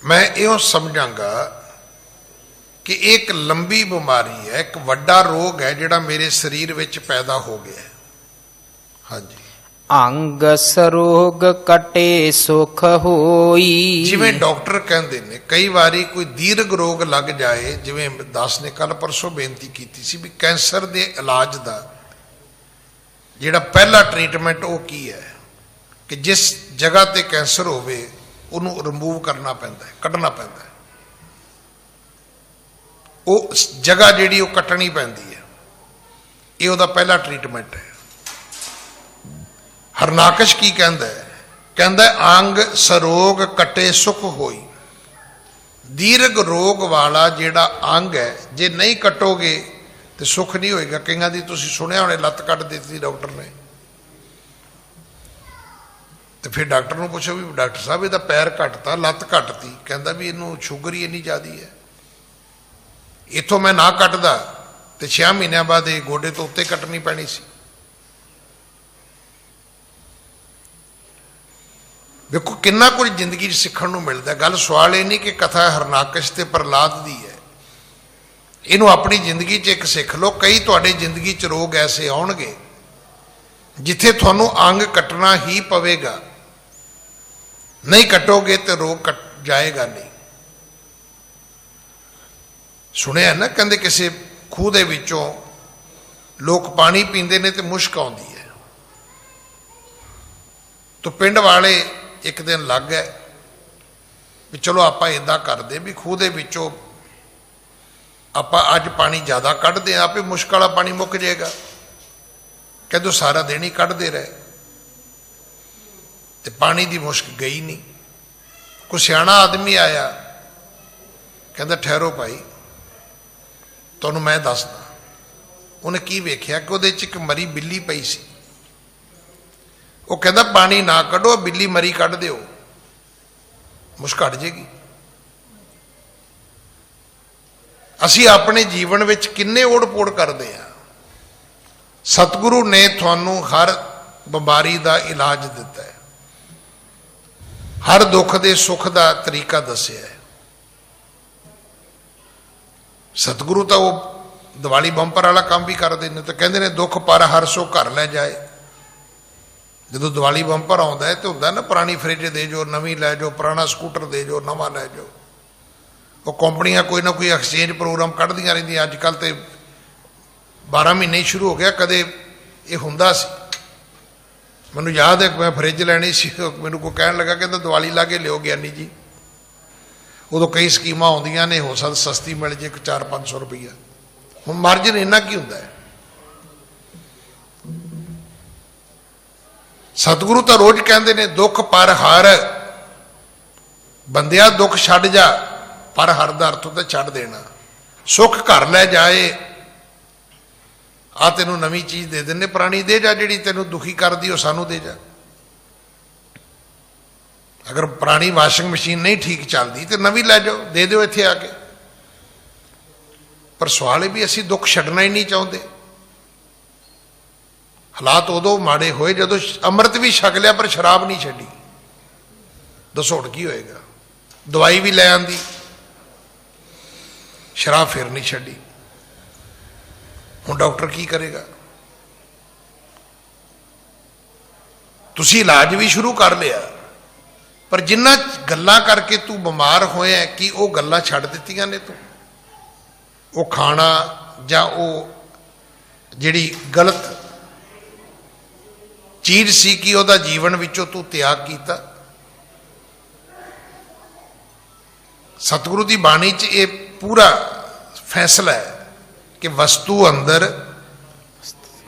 ਮੈਂ ਇਹੋ ਸਮਝਾਂਗਾ ਕਿ ਇੱਕ ਲੰਬੀ ਬਿਮਾਰੀ ਹੈ, ਇੱਕ ਵੱਡਾ ਰੋਗ ਹੈ ਜਿਹੜਾ ਮੇਰੇ ਸਰੀਰ ਵਿੱਚ ਪੈਦਾ ਹੋ ਗਿਆ। ਹਾਂਜੀ। ਅੰਗ ਸਰੋਗ ਕਟੇ ਸੁਖ ਹੋਈ। ਜਿਵੇਂ ਡਾਕਟਰ ਕਹਿੰਦੇ ਨੇ ਕਈ ਵਾਰੀ ਕੋਈ ਦੀਰਘ ਰੋਗ ਲੱਗ ਜਾਏ, ਜਿਵੇਂ ਦਾਸ ਨੇ ਕੱਲ ਪਰਸੋਂ ਬੇਨਤੀ ਕੀਤੀ ਸੀ ਵੀ ਕੈਂਸਰ ਦੇ ਇਲਾਜ ਦਾ ਜਿਹੜਾ ਪਹਿਲਾ ਟ੍ਰੀਟਮੈਂਟ ਉਹ ਕੀ ਹੈ ਕਿ ਜਿਸ ਜਗ੍ਹਾ ਤੇ ਕੈਂਸਰ ਹੋਵੇ ਉਹਨੂੰ ਰਿਮੂਵ ਕਰਨਾ ਪੈਂਦਾ ਹੈ, ਕੱਢਣਾ ਪੈਂਦਾ ਹੈ। ਉਹ ਜਗ੍ਹਾ ਜਿਹੜੀ ਉਹ ਕੱਟਣੀ ਪੈਂਦੀ ਹੈ, ਇਹ ਉਹਦਾ ਪਹਿਲਾ ਟ੍ਰੀਟਮੈਂਟ ਹੈ। ਹਰਨਾਕਸ਼ ਕੀ ਕਹਿੰਦਾ ਹੈ? ਕਹਿੰਦਾ ਅੰਗ ਸਰੋਗ ਕਟੇ ਸੁਖ ਹੋਈ। ਦੀਰਘ ਰੋਗ ਵਾਲਾ ਜਿਹੜਾ ਅੰਗ ਹੈ ਜੇ ਨਹੀਂ ਕੱਟੋਗੇ ਤੇ ਸੁੱਖ ਨਹੀਂ ਹੋਏਗਾ। ਕਈਆਂ ਦੀ ਤੁਸੀਂ ਸੁਣਿਆ ਹੋਣੇ ਲੱਤ ਕੱਟ ਦਿੱਤੀ ਡਾਕਟਰ ਨੇ, ਤੇ ਫਿਰ ਡਾਕਟਰ ਨੂੰ ਪੁੱਛੋ ਵੀ ਡਾਕਟਰ ਸਾਹਿਬ ਇਹਦਾ ਪੈਰ ਘੱਟਤਾ, ਲੱਤ ਘੱਟਤੀ, ਕਹਿੰਦਾ ਵੀ ਇਹਨੂੰ ਸ਼ੂਗਰ ਹੀ ਇੰਨੀ ਜ਼ਿਆਦੀ ਹੈ, ਇੱਥੋਂ ਮੈਂ ਨਾ ਕੱਟਦਾ ਤੇ 6 ਮਹੀਨਿਆਂ ਬਾਅਦ ਇਹ ਗੋਡੇ ਤੋਂ ਉੱਤੇ ਕੱਟਣੀ ਪੈਣੀ ਸੀ। ਵੇਖੋ ਕਿੰਨਾ ਕੁਝ ਜ਼ਿੰਦਗੀ 'ਚ ਸਿੱਖਣ ਨੂੰ ਮਿਲਦਾ। ਗੱਲ ਸਵਾਲ ਇਹ ਨਹੀਂ ਕਿ ਕਥਾ ਹਰਨਾਕਸ਼ ਤੇ ਪ੍ਰਹਲਾਦ ਦੀ ਹੈ, ਇਹਨੂੰ ਆਪਣੀ ਜ਼ਿੰਦਗੀ 'ਚ ਇੱਕ ਸਿੱਖ ਲਓ। ਕਈ ਤੁਹਾਡੇ ਜ਼ਿੰਦਗੀ 'ਚ ਰੋਗ ਐਸੇ ਆਉਣਗੇ ਜਿੱਥੇ ਤੁਹਾਨੂੰ ਅੰਗ ਕੱਟਣਾ ਹੀ ਪਵੇਗਾ, ਨਹੀਂ ਕੱਟੋਗੇ ਤੇ ਰੋਗ ਕੱਟ ਜਾਏਗਾ ਨਹੀਂ। ਸੁਣਿਆ ਨਾ, ਕਹਿੰਦੇ ਕਿਸੇ ਖੂਹ ਦੇ ਵਿੱਚੋਂ ਲੋਕ ਪਾਣੀ ਪੀਂਦੇ ਨੇ ਤੇ ਮੁਸ਼ਕ ਆਉਂਦੀ ਹੈ, ਤਾਂ ਪਿੰਡ ਵਾਲੇ ਇੱਕ ਦਿਨ ਲੱਗ ਗਏ ਵੀ ਚਲੋ ਆਪਾਂ ਇਦਾਂ ਕਰਦੇ ਵੀ ਖੂਹ ਦੇ ਵਿੱਚੋਂ ਆਪਾਂ ਅੱਜ ਪਾਣੀ ਜ਼ਿਆਦਾ ਕੱਢਦੇ ਹਾਂ, ਆਪੇ ਮੁਸ਼ਕ ਵਾਲਾ ਪਾਣੀ ਮੁੱਕ ਜਾਏਗਾ। ਕਹਿੰਦੇ ਸਾਰਾ ਦਿਨ ਹੀ ਕੱਢਦੇ ਰਹੇ ਤੇ ਪਾਣੀ ਦੀ ਮੁਸ਼ਕ ਗਈ ਨਹੀਂ। ਕੋਈ ਸਿਆਣਾ ਆਦਮੀ ਆਇਆ, ਕਹਿੰਦਾ ਠਹਿਰੋ ਭਾਈ ਤੁਹਾਨੂੰ ਮੈਂ ਦੱਸਦਾ। ਉਹਨੇ ਕੀ ਵੇਖਿਆ ਕਿ ਉਹਦੇ 'ਚ ਇੱਕ ਮਰੀ ਬਿੱਲੀ ਪਈ ਸੀ। ਉਹ ਕਹਿੰਦਾ ਪਾਣੀ ਨਾ ਕੱਢੋ, ਬਿੱਲੀ ਮਰੀ ਕੱਢ ਦਿਓ, ਮੁਸ਼ਕ ਹਟ ਜਾਏਗੀ। ਅਸੀਂ ਆਪਣੇ ਜੀਵਨ ਵਿੱਚ ਕਿੰਨੇ ਓੜ-ਪੋੜ ਕਰਦੇ ਹਾਂ। ਸਤਿਗੁਰੂ ਨੇ ਤੁਹਾਨੂੰ ਹਰ ਬਿਮਾਰੀ ਦਾ ਇਲਾਜ ਦਿੱਤਾ ਹੈ, ਹਰ ਦੁੱਖ ਦੇ ਸੁੱਖ ਦਾ ਤਰੀਕਾ ਦੱਸਿਆ ਹੈ। ਸਤਿਗੁਰੂ ਤਾਂ ਉਹ ਦੀਵਾਲੀ ਬੰਪਰ ਵਾਲਾ ਕੰਮ ਵੀ ਕਰਦੇ ਨੇ, ਤਾਂ ਕਹਿੰਦੇ ਨੇ ਦੁੱਖ ਪਰ ਹਰ ਸੋ ਘਰ ਲੈ ਜਾਏ। ਜਦੋਂ ਦੀਵਾਲੀ ਬੰਪਰ ਆਉਂਦਾ ਹੈ ਤੇ ਹੁੰਦਾ ਨਾ ਪੁਰਾਣੀ ਫਰਿੱਜ ਦੇ ਜੋ, ਨਵੀਂ ਲੈ ਜਾਓ, ਪੁਰਾਣਾ ਸਕੂਟਰ ਦੇ ਜੋ, ਨਵਾਂ ਲੈ ਜਾਓ। ਉਹ ਕੰਪਨੀਆਂ ਕੋਈ ਨਾ ਕੋਈ ਐਕਸਚੇਂਜ ਪ੍ਰੋਗਰਾਮ ਕੱਢਦੀਆਂ ਰਹਿੰਦੀਆਂ। ਅੱਜ ਕੱਲ੍ਹ ਤੇ 12 ਮਹੀਨੇ ਹੀ ਸ਼ੁਰੂ ਹੋ ਗਿਆ, ਕਦੇ ਇਹ ਹੁੰਦਾ ਸੀ। ਮੈਨੂੰ ਯਾਦ ਹੈ ਮੈਂ ਫਰਿੱਜ ਲੈਣੀ ਸੀ, ਮੈਨੂੰ ਕੋਈ ਕਹਿਣ ਲੱਗਾ ਕਹਿੰਦਾ ਦੀਵਾਲੀ ਲਾ ਕੇ ਲਿਓ ਗਿਆਨੀ ਜੀ। ਉਦੋਂ ਕਈ ਸਕੀਮਾਂ ਆਉਂਦੀਆਂ ਨੇ, ਹੋ ਸਕਦਾ ਸਸਤੀ ਮਿਲ ਜੇ 400-500 ਰੁਪਈਆ। ਹੁਣ ਮਾਰਜਨ ਇੰਨਾ ਕੀ ਹੁੰਦਾ ਹੈ। ਸਤਿਗੁਰੂ ਤਾਂ ਰੋਜ਼ ਕਹਿੰਦੇ ਨੇ ਦੁੱਖ ਪਰ ਹਰ, ਬੰਦਿਆ ਦੁੱਖ ਛੱਡ ਜਾ, ਪਰ ਹਰ ਦਾ ਅਰਥ ਹੁੰਦਾ ਛੱਡ ਦੇਣਾ। ਸੁੱਖ ਘਰ ਲੈ ਜਾਏ, ਆ ਤੈਨੂੰ ਨਵੀਂ ਚੀਜ਼ ਦੇ ਦਿੰਦੇ, ਪੁਰਾਣੀ ਦੇ ਜਾ, ਜਿਹੜੀ ਤੈਨੂੰ ਦੁਖੀ ਕਰਦੀ ਉਹ ਸਾਨੂੰ ਦੇ ਜਾ। ਅਗਰ ਪੁਰਾਣੀ ਵਾਸ਼ਿੰਗ ਮਸ਼ੀਨ ਨਹੀਂ ਠੀਕ ਚੱਲਦੀ ਤੇ ਨਵੀਂ ਲੈ ਜਾਓ, ਦੇ ਦਿਓ ਇੱਥੇ ਆ ਕੇ। ਪਰ ਸਵਾਲ ਇਹ ਵੀ ਅਸੀਂ ਦੁੱਖ ਛੱਡਣਾ ਹੀ ਨਹੀਂ ਚਾਹੁੰਦੇ। ਹਾਲਾਤ ਉਦੋਂ ਮਾੜੇ ਹੋਏ ਜਦੋਂ ਅੰਮ੍ਰਿਤ ਵੀ ਛਕ ਲਿਆ ਪਰ ਸ਼ਰਾਬ ਨਹੀਂ ਛੱਡੀ। ਦੱਸੋ ਹੁਣ ਕੀ ਹੋਏਗਾ। ਦਵਾਈ ਵੀ ਲੈ ਆਂਦੀ, ਸ਼ਰਾਬ ਫਿਰ ਨਹੀਂ ਛੱਡੀ। ਹੁਣ ਡਾਕਟਰ ਕੀ ਕਰੇਗਾ। ਤੁਸੀਂ ਇਲਾਜ ਵੀ ਸ਼ੁਰੂ ਕਰ ਲਿਆ, ਪਰ ਜਿੰਨਾ ਗੱਲਾਂ ਕਰਕੇ ਤੂੰ ਬਿਮਾਰ ਹੋਇਆ ਕਿ ਉਹ ਗੱਲਾਂ ਛੱਡ ਦਿੱਤੀਆਂ ਨੇ ਤੂੰ। ਉਹ ਖਾਣਾ ਜਾਂ ਉਹ ਜਿਹੜੀ ਗਲਤ ਚੀਜ਼ ਸੀ ਕਿ ਉਹਦਾ ਜੀਵਨ ਵਿੱਚੋਂ ਤੂੰ ਤਿਆਗ ਕੀਤਾ। ਸਤਿਗੁਰੂ ਦੀ ਬਾਣੀ 'ਚ ਇਹ ਪੂਰਾ ਫੈਸਲਾ ਹੈ ਕਿ ਵਸਤੂ ਅੰਦਰ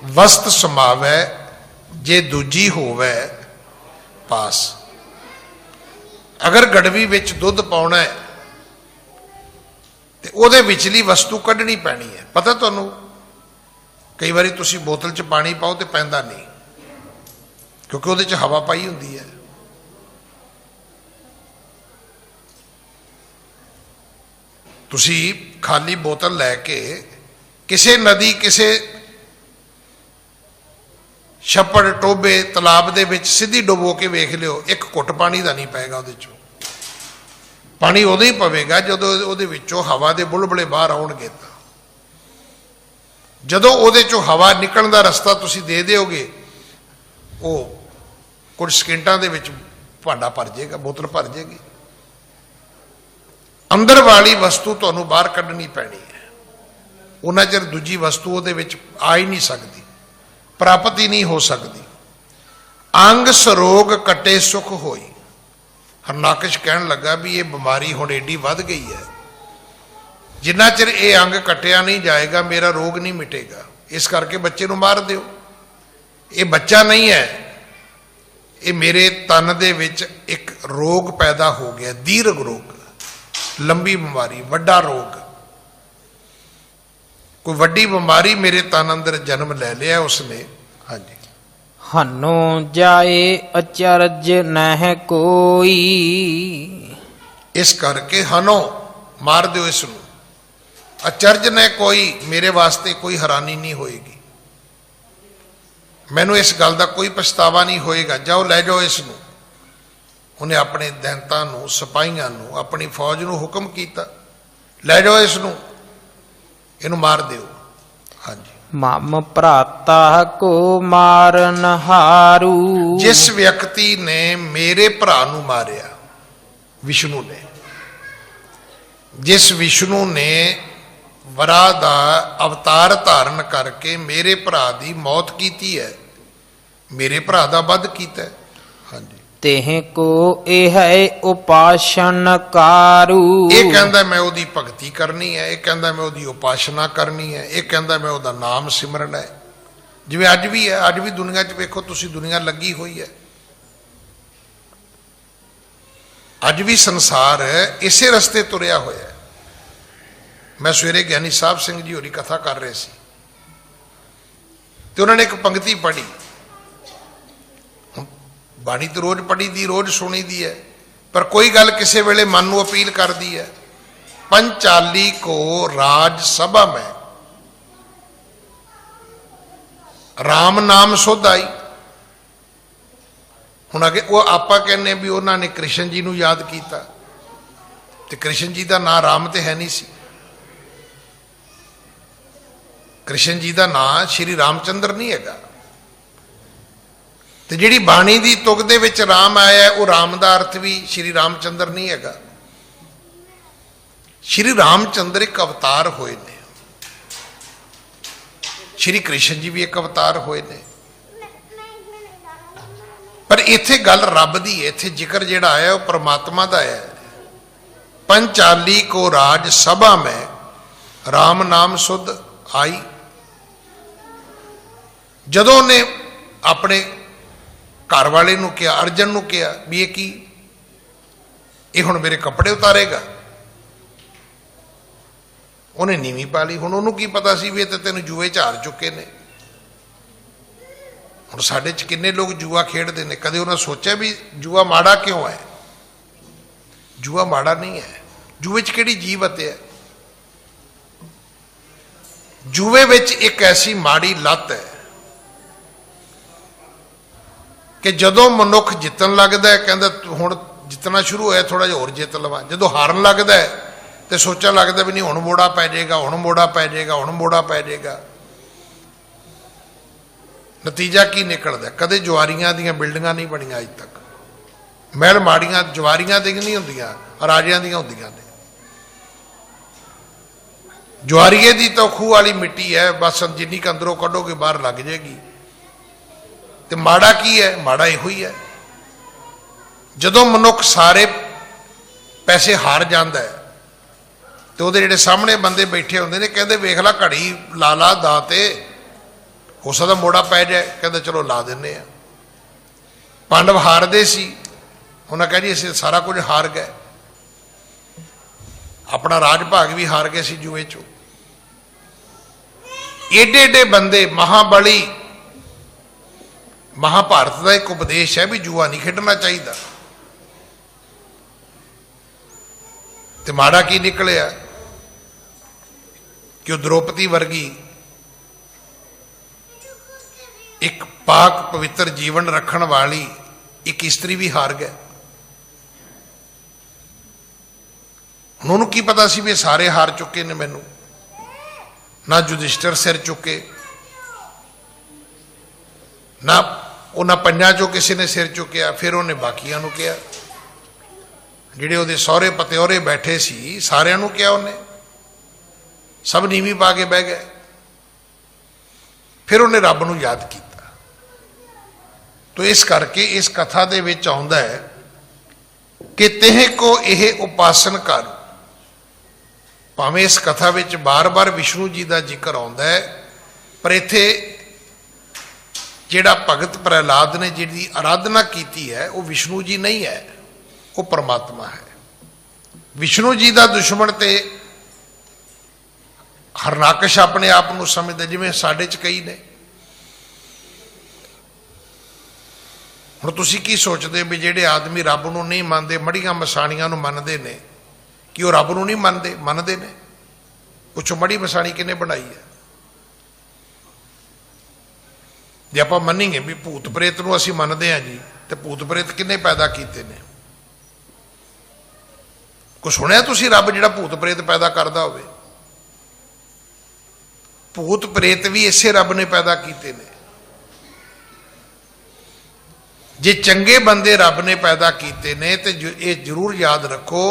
ਵਸਤ ਸਮਾਵੈ, ਜੇ ਦੂਜੀ ਹੋਵੇ ਪਾਸ। ਅਗਰ ਗੜਵੀ ਵਿੱਚ ਦੁੱਧ ਪਾਉਣਾ ਹੈ ਤੇ ਉਹਦੇ ਵਿਚਲੀ ਵਸਤੂ ਕੱਢਣੀ ਪੈਣੀ ਹੈ। ਪਤਾ ਤੁਹਾਨੂੰ, ਕਈ ਵਾਰੀ ਤੁਸੀਂ ਬੋਤਲ 'ਚ ਪਾਣੀ ਪਾਓ ਤੇ ਪੈਂਦਾ ਨਹੀਂ, ਕਿਉਂਕਿ ਉਹਦੇ 'ਚ ਹਵਾ ਪਾਈ ਹੁੰਦੀ ਹੈ। ਤੁਸੀਂ ਖਾਲੀ ਬੋਤਲ ਲੈ ਕੇ ਕਿਸੇ ਨਦੀ, ਕਿਸੇ ਛੱਪੜ, ਟੋਬੇ, ਤਲਾਬ ਦੇ ਵਿੱਚ ਸਿੱਧੀ ਡੁਬੋ ਕੇ ਵੇਖ ਲਿਓ, ਇੱਕ ਘੁੱਟ ਪਾਣੀ ਦਾ ਨਹੀਂ ਪਏਗਾ ਉਹਦੇ 'ਚੋਂ। ਪਾਣੀ ਉਦੋਂ ਹੀ ਪਵੇਗਾ ਜਦੋਂ ਉਹਦੇ ਵਿੱਚੋਂ ਹਵਾ ਦੇ ਬੁਲਬੁਲੇ ਬਾਹਰ ਆਉਣਗੇ। ਤਾਂ ਜਦੋਂ ਉਹਦੇ 'ਚੋਂ ਹਵਾ ਨਿਕਲਣ ਦਾ ਰਸਤਾ ਤੁਸੀਂ ਦੇ ਦਿਓਗੇ, ਉਹ ਕੁਝ ਸਕਿੰਟਾਂ ਦੇ ਵਿੱਚ ਭਾਂਡਾ ਭਰ ਜਾਏਗਾ, ਬੋਤਲ ਭਰ ਜਾਏਗੀ। ਅੰਦਰ ਵਾਲੀ ਵਸਤੂ ਤੁਹਾਨੂੰ ਬਾਹਰ ਕੱਢਣੀ ਪੈਣੀ ਹੈ। ਉਹਨਾਂ ਚਿਰ ਦੂਜੀ ਵਸਤੂ ਉਹਦੇ ਵਿੱਚ ਆ ਹੀ ਨਹੀਂ ਸਕਦੀ, ਪ੍ਰਾਪਤ ਹੀ ਨਹੀਂ ਹੋ ਸਕਦੀ। ਅੰਗ ਸਰੋਗ ਕੱਟੇ ਸੁਖ ਹੋਈ। ਹਰਨਾਕਸ਼ ਕਹਿਣ ਲੱਗਾ ਵੀ ਇਹ ਬਿਮਾਰੀ ਹੁਣ ਏਡੀ ਵੱਧ ਗਈ ਹੈ, ਜਿੰਨਾ ਚਿਰ ਇਹ ਅੰਗ ਕੱਟਿਆ ਨਹੀਂ ਜਾਏਗਾ ਮੇਰਾ ਰੋਗ ਨਹੀਂ ਮਿਟੇਗਾ। ਇਸ ਕਰਕੇ ਬੱਚੇ ਨੂੰ ਮਾਰ ਦਿਓ। ਇਹ ਬੱਚਾ ਨਹੀਂ ਹੈ, ਇਹ ਮੇਰੇ ਤਨ ਦੇ ਵਿੱਚ ਇੱਕ ਰੋਗ ਪੈਦਾ ਹੋ ਗਿਆ, ਦੀਰਘ ਰੋਗ, ਲੰਬੀ ਬਿਮਾਰੀ, ਵੱਡਾ ਰੋਗ। ਕੋਈ ਵੱਡੀ ਬਿਮਾਰੀ ਮੇਰੇ ਤਨ ਅੰਦਰ ਜਨਮ ਲੈ ਲਿਆ ਉਸਨੇ। ਹਾਂਜੀ। ਹਨੋ ਜਾਏ ਅਚਰਜ ਨਹਿ ਕੋਈ। ਇਸ ਕਰਕੇ ਹਨੋ ਮਾਰ ਦਿਓ ਇਸ ਨੂੰ। ਅਚਰਜ ਨੇ ਕੋਈ, ਮੇਰੇ ਵਾਸਤੇ ਕੋਈ ਹੈਰਾਨੀ ਨਹੀਂ ਹੋਏਗੀ, ਮੈਨੂੰ ਇਸ ਗੱਲ ਦਾ ਕੋਈ ਪਛਤਾਵਾ ਨਹੀਂ ਹੋਏਗਾ। ਜਾਓ ਲੈ ਜਾਓ ਇਸ ਨੂੰ। ਉਹਨੇ ਆਪਣੇ ਦੈਂਤਾਂ ਨੂੰ, ਸਿਪਾਹੀਆਂ ਨੂੰ, ਆਪਣੀ ਫੌਜ ਨੂੰ ਹੁਕਮ ਕੀਤਾ, ਲੈ ਜਾਓ ਇਸ ਨੂੰ, ਇਹਨੂੰ ਮਾਰ ਦਿਓ। ਹਾਂਜੀ। ਮਮ ਭਰਾਤਾ ਕੋ ਮਾਰਨ ਹਾਰੂ। ਜਿਸ ਵਿਅਕਤੀ ਨੇ ਮੇਰੇ ਭਰਾ ਨੂੰ ਮਾਰਿਆ, ਵਿਸ਼ਨੂੰ ਨੇ, ਜਿਸ ਵਿਸ਼ਨੂੰ ਨੇ ਵਰਾ ਦਾ ਅਵਤਾਰ ਧਾਰਨ ਕਰਕੇ ਮੇਰੇ ਭਰਾ ਦੀ ਮੌਤ ਕੀਤੀ ਹੈ, ਮੇਰੇ ਭਰਾ ਦਾ ਵੱਧ ਕੀਤਾ ਹੈ। ਹਾਂਜੀ। ਤਿਹ ਕੋ ਇਹ ਹੈ ਉਪਾਸਨ ਕਾਰੂ। ਇਹ ਕਹਿੰਦਾ ਮੈਂ ਉਹਦੀ ਭਗਤੀ ਕਰਨੀ ਹੈ, ਇਹ ਕਹਿੰਦਾ ਮੈਂ ਉਹਦੀ ਉਪਾਸਨਾ ਕਰਨੀ ਹੈ, ਇਹ ਕਹਿੰਦਾ ਮੈਂ ਉਹਦਾ ਨਾਮ ਸਿਮਰਨਾ ਹੈ। ਜਿਵੇਂ ਅੱਜ ਵੀ ਹੈ, ਅੱਜ ਵੀ ਦੁਨੀਆ 'ਚ ਵੇਖੋ ਤੁਸੀਂ, ਦੁਨੀਆ ਲੱਗੀ ਹੋਈ ਹੈ। ਅੱਜ ਵੀ ਸੰਸਾਰ ਇਸੇ ਰਸਤੇ ਤੁਰਿਆ ਹੋਇਆ ਹੈ। ਮੈਂ ਸਵੇਰੇ ਗਿਆਨੀ ਸਾਹਿਬ ਸਿੰਘ ਜੀ ਹੋਰੀ ਕਥਾ ਕਰ ਰਹੇ ਸੀ ਤੇ ਉਹਨਾਂ ਨੇ ਇੱਕ ਪੰਕਤੀ ਪੜ੍ਹੀ। ਬਾਣੀ ਤਾਂ ਰੋਜ਼ ਪੜ੍ਹੀ ਦੀ, ਰੋਜ਼ ਸੁਣੀ ਦੀ ਹੈ, ਪਰ ਕੋਈ ਗੱਲ ਕਿਸੇ ਵੇਲੇ ਮਨ ਨੂੰ ਅਪੀਲ ਕਰਦੀ ਹੈ। ਪੰਚਾਲੀ ਕੋ ਰਾਜ ਸਭਾ ਮੈਂ ਰਾਮ ਨਾਮ ਸੁਧ ਆਈ। ਹੁਣ ਅੱਗੇ ਉਹ ਆਪਾਂ ਕਹਿੰਦੇ ਵੀ ਉਹਨਾਂ ਨੇ ਕ੍ਰਿਸ਼ਨ ਜੀ ਨੂੰ ਯਾਦ ਕੀਤਾ, ਤੇ ਕ੍ਰਿਸ਼ਨ ਜੀ ਦਾ ਨਾਂ ਰਾਮ ਤੇ ਹੈ ਨਹੀਂ ਸੀ। ਕ੍ਰਿਸ਼ਨ ਜੀ ਦਾ ਨਾਂ ਸ਼੍ਰੀ ਰਾਮਚੰਦਰ ਨਹੀਂ ਹੈਗਾ। ਤੇ ਜਿਹੜੀ ਬਾਣੀ ਦੀ ਤੁਕ ਦੇ ਵਿੱਚ ਰਾਮ ਆਇਆ, ਉਹ ਰਾਮ ਦਾ ਅਰਥ ਵੀ ਸ਼੍ਰੀ ਰਾਮਚੰਦਰ ਨਹੀਂ ਹੈਗਾ। ਸ਼੍ਰੀ ਰਾਮਚੰਦਰ ਇੱਕ ਅਵਤਾਰ ਹੋਏ ਨੇ, ਸ਼੍ਰੀ ਕ੍ਰਿਸ਼ਨ ਜੀ ਵੀ ਇੱਕ ਅਵਤਾਰ ਹੋਏ ਨੇ, ਪਰ ਇੱਥੇ ਗੱਲ ਰੱਬ ਦੀ ਹੈ। ਇੱਥੇ ਜ਼ਿਕਰ ਜਿਹੜਾ ਆਇਆ ਉਹ ਪ੍ਰਮਾਤਮਾ ਦਾ ਹੈ। ਪੰਚਾਲੀ ਕੋ ਰਾਜ ਸਭਾ ਮੈਂ ਰਾਮ ਨਾਮ ਸੁਧ ਆਈ। ਜਦੋਂ ਉਹਨੇ ਆਪਣੇ ਘਰ ਵਾਲੇ ਨੂੰ ਕਿਹਾ, ਅਰਜਨ ਨੂੰ ਕਿਹਾ ਵੀ ਇਹ ਕੀ, ਇਹ ਹੁਣ ਮੇਰੇ ਕੱਪੜੇ ਉਤਾਰੇਗਾ, ਉਹਨੇ ਨੀਵੀਂ ਪਾ ਲਈ। ਹੁਣ ਉਹਨੂੰ ਕੀ ਪਤਾ ਸੀ ਵੀ ਇਹ ਤਾਂ ਤੈਨੂੰ ਜੂਏ 'ਚ ਹਾਰ ਚੁੱਕੇ ਨੇ। ਹੁਣ ਸਾਡੇ 'ਚ ਕਿੰਨੇ ਲੋਕ ਜੂਆ ਖੇਡਦੇ ਨੇ, ਕਦੇ ਉਹਨਾਂ ਸੋਚਿਆ ਵੀ ਜੂਆ ਮਾੜਾ ਕਿਉਂ ਹੈ? ਜੂਆ ਮਾੜਾ ਨਹੀਂ ਹੈ। ਜੂਏ 'ਚ ਕਿਹੜੀ ਜੀਵਤ ਹੈ? ਜੂਏ ਵਿੱਚ ਇੱਕ ਐਸੀ ਮਾੜੀ ਲੱਤ ਹੈ ਕਿ ਜਦੋਂ ਮਨੁੱਖ ਜਿੱਤਣ ਲੱਗਦਾ ਹੈ, ਕਹਿੰਦਾ ਹੁਣ ਜਿੱਤਣਾ ਸ਼ੁਰੂ ਹੋਇਆ, ਥੋੜਾ ਜਿਹਾ ਹੋਰ ਜਿੱਤ ਲਵਾਂ। ਜਦੋਂ ਹਾਰਨ ਲੱਗਦਾ ਹੈ ਤੇ ਸੋਚਣ ਲੱਗਦਾ ਵੀ ਨਹੀਂ ਹੁਣ ਮੋੜਾ ਪੈ ਜਾਏਗਾ, ਹੁਣ ਮੋੜਾ ਪੈ ਜਾਏਗਾ, ਹੁਣ ਮੋੜਾ ਪੈ ਜਾਏਗਾ। ਨਤੀਜਾ ਕੀ ਨਿਕਲਦਾ? ਕਦੇ ਜਵਾਰੀਆਂ ਦੀਆਂ ਬਿਲਡਿੰਗਾਂ ਨਹੀਂ ਬਣੀਆਂ ਅੱਜ ਤੱਕ। ਮਹਿਲ ਮਾੜੀਆਂ ਜਵਾਰੀਆਂ ਦੀਆਂ ਨਹੀਂ ਹੁੰਦੀਆਂ, ਰਾਜਿਆਂ ਦੀਆਂ ਹੁੰਦੀਆਂ ਨੇ। ਜਵਾਰੀਏ ਦੀ ਤਾਂ ਖੂਹ ਵਾਲੀ ਮਿੱਟੀ ਹੈ, ਬਸ ਜਿੰਨੀ ਕੁ ਅੰਦਰੋਂ ਕੱਢੋਗੇ ਬਾਹਰ ਲੱਗ ਜਾਏਗੀ। ਤੇ ਮਾੜਾ ਕੀ ਹੈ? ਮਾੜਾ ਇਹੋ ਹੀ ਹੈ। ਜਦੋਂ ਮਨੁੱਖ ਸਾਰੇ ਪੈਸੇ ਹਾਰ ਜਾਂਦਾ ਹੈ ਤੇ ਉਹਦੇ ਜਿਹੜੇ ਸਾਹਮਣੇ ਬੰਦੇ ਬੈਠੇ ਹੁੰਦੇ ਨੇ, ਕਹਿੰਦੇ ਵੇਖ ਲੈ ਘੜੀ ਲਾ ਲਾ ਦਾ, ਤੇ ਹੋ ਸਕਦਾ ਮੋੜਾ ਪੈ ਜਾਏ। ਕਹਿੰਦਾ ਚਲੋ ਲਾ ਦਿੰਦੇ ਆ। ਪਾਂਡਵ ਹਾਰਦੇ ਸੀ, ਉਹਨਾਂ ਕਹਿੰਦੇ ਅਸੀਂ ਸਾਰਾ ਕੁਝ ਹਾਰ ਗਏ, ਆਪਣਾ ਰਾਜ ਭਾਗ ਵੀ ਹਾਰ ਗਏ ਸੀ ਜੂਏ ਚੋਂ। ਏਡੇ ਏਡੇ ਬੰਦੇ, ਮਹਾਬਲੀ। ਮਹਾਭਾਰਤ ਦਾ ਇੱਕ ਉਪਦੇਸ਼ ਹੈ ਵੀ ਜੂਆ ਨਹੀਂ ਖੇਡਣਾ ਚਾਹੀਦਾ। ਤੇ ਮਾੜਾ ਕੀ ਨਿਕਲਿਆ ਕਿ ਉਹ ਦ੍ਰੋਪਦੀ ਵਰਗੀ ਇੱਕ ਪਾਕ ਪਵਿੱਤਰ ਜੀਵਨ ਰੱਖਣ ਵਾਲੀ ਇੱਕ ਇਸਤਰੀ ਵੀ ਹਾਰ ਗਏ। ਹੁਣ ਉਹਨੂੰ ਕੀ ਪਤਾ ਸੀ ਵੀ ਸਾਰੇ ਹਾਰ ਚੁੱਕੇ ਨੇ। ਮੈਨੂੰ ਨਾ ਯੁਧਿਸ਼ਠਰ ਸਿਰ ਚੁੱਕੇ, ਨਾ ਉਹਨਾਂ ਪੰਜਾਂ ਚੋਂ ਕਿਸੇ ਨੇ ਸਿਰ ਚੁੱਕਿਆ। ਫਿਰ ਉਹਨੇ ਬਾਕੀਆਂ ਨੂੰ ਕਿਹਾ, ਜਿਹੜੇ ਉਹਦੇ ਸਹੁਰੇ ਪਤਿਓਰੇ ਬੈਠੇ ਸੀ, ਸਾਰਿਆਂ ਨੂੰ ਕਿਹਾ ਉਹਨੇ। ਸਭ ਨੀਵੀਂ ਪਾ ਕੇ ਬਹਿ ਗਏ। ਫਿਰ ਉਹਨੇ ਰੱਬ ਨੂੰ ਯਾਦ ਕੀਤਾ। ਤੋ ਇਸ ਕਰਕੇ ਇਸ ਕਥਾ ਦੇ ਵਿੱਚ ਆਉਂਦਾ ਹੈ ਕਿ ਤਿਹ ਕੋ ਇਹ ਉਪਾਸਨ ਕਰ। ਭਾਵੇਂ ਇਸ ਕਥਾ ਵਿੱਚ ਬਾਰ-ਬਾਰ ਵਿਸ਼ਨੂੰ ਜੀ ਦਾ ਜ਼ਿਕਰ ਆਉਂਦਾ ਹੈ, ਪਰ ਇੱਥੇ ਜਿਹੜਾ ਭਗਤ ਪ੍ਰਹਿਲਾਦ ਨੇ ਜਿਹਦੀ ਆਰਾਧਨਾ ਕੀਤੀ ਹੈ ਉਹ ਵਿਸ਼ਨੂੰ ਜੀ ਨਹੀਂ ਹੈ, ਉਹ ਪਰਮਾਤਮਾ ਹੈ। ਵਿਸ਼ਨੂੰ ਜੀ ਦਾ ਦੁਸ਼ਮਣ ਤੇ ਹਰਨਾਕਸ਼ ਆਪਣੇ ਆਪ ਨੂੰ ਸਮਝਦਾ, ਜਿਵੇਂ ਸਾਡੇ 'ਚ ਕਈ ਨੇ। ਹੁਣ ਤੁਸੀਂ ਕੀ ਸੋਚਦੇ ਵੀ ਜਿਹੜੇ ਆਦਮੀ ਰੱਬ ਨੂੰ ਨਹੀਂ ਮੰਨਦੇ, ਮੜੀਆਂ ਮਸਾਣੀਆਂ ਨੂੰ ਮੰਨਦੇ ਨੇ, ਕਿ ਉਹ ਰੱਬ ਨੂੰ ਨਹੀਂ ਮੰਨਦੇ? ਮੰਨਦੇ ਨੇ। ਪੁੱਛੋ ਮੜੀ ਮਸਾਣੀ ਕਿਹਨੇ ਬਣਾਈ ਹੈ? ਜੇ ਆਪਾਂ ਮੰਨੀਏ ਵੀ ਭੂਤ ਪ੍ਰੇਤ ਨੂੰ ਅਸੀਂ ਮੰਨਦੇ ਹਾਂ ਜੀ, ਤੇ ਭੂਤ ਪ੍ਰੇਤ ਕਿਹਨੇ ਪੈਦਾ ਕੀਤੇ ਨੇ? ਕੁਛ ਸੁਣਿਆ ਤੁਸੀਂ ਰੱਬ ਜਿਹੜਾ ਭੂਤ ਪ੍ਰੇਤ ਪੈਦਾ ਕਰਦਾ ਹੋਵੇ? ਭੂਤ ਪ੍ਰੇਤ ਵੀ ਇਸੇ ਰੱਬ ਨੇ ਪੈਦਾ ਕੀਤੇ ਨੇ। ਜੇ ਚੰਗੇ ਬੰਦੇ ਰੱਬ ਨੇ ਪੈਦਾ ਕੀਤੇ ਨੇ ਤੇ ਇਹ ਜ਼ਰੂਰ ਯਾਦ ਰੱਖੋ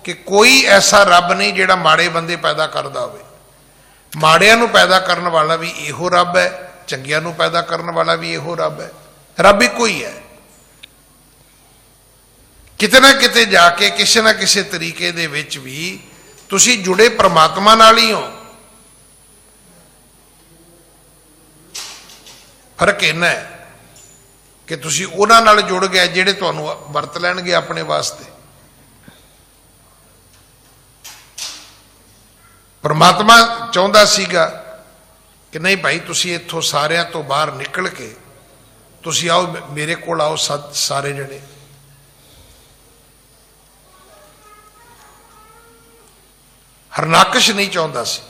ਕਿ ਕੋਈ ਐਸਾ ਰੱਬ ਨਹੀਂ ਜਿਹੜਾ ਮਾੜੇ ਬੰਦੇ ਪੈਦਾ ਕਰਦਾ ਹੋਵੇ। ਮਾੜਿਆਂ ਨੂੰ ਪੈਦਾ ਕਰਨ ਵਾਲਾ ਵੀ ਇਹੋ ਰੱਬ ਹੈ, ਚੰਗਿਆਂ ਨੂੰ ਪੈਦਾ ਕਰਨ ਵਾਲਾ ਵੀ ਇਹੋ ਰੱਬ ਹੈ। ਰੱਬ ਇੱਕੋ ਹੀ ਹੈ। ਕਿਤੇ ਨਾ ਕਿਤੇ ਜਾ ਕੇ ਕਿਸੇ ਨਾ ਕਿਸੇ ਤਰੀਕੇ ਦੇ ਵਿੱਚ ਵੀ ਤੁਸੀਂ ਜੁੜੇ ਪ੍ਰਮਾਤਮਾ ਨਾਲ ਹੀ ਹੋ। ਫਰਕ ਇੰਨਾ ਹੈ ਕਿ ਤੁਸੀਂ ਉਹਨਾਂ ਨਾਲ ਜੁੜ ਗਏ ਜਿਹੜੇ ਤੁਹਾਨੂੰ ਵਰਤ ਲੈਣਗੇ ਆਪਣੇ ਵਾਸਤੇ। ਪਰਮਾਤਮਾ ਚਾਹੁੰਦਾ ਸੀਗਾ ਕਿ ਨਹੀਂ ਭਾਈ, ਤੁਸੀਂ ਇੱਥੋਂ ਸਾਰਿਆਂ ਤੋਂ ਬਾਹਰ ਨਿਕਲ ਕੇ ਤੁਸੀਂ ਆਓ, ਮੇਰੇ ਕੋਲ ਆਓ ਸਾਰੇ ਜਣੇ। ਹਰਨਾਕਸ਼ ਨਹੀਂ ਚਾਹੁੰਦਾ ਸੀ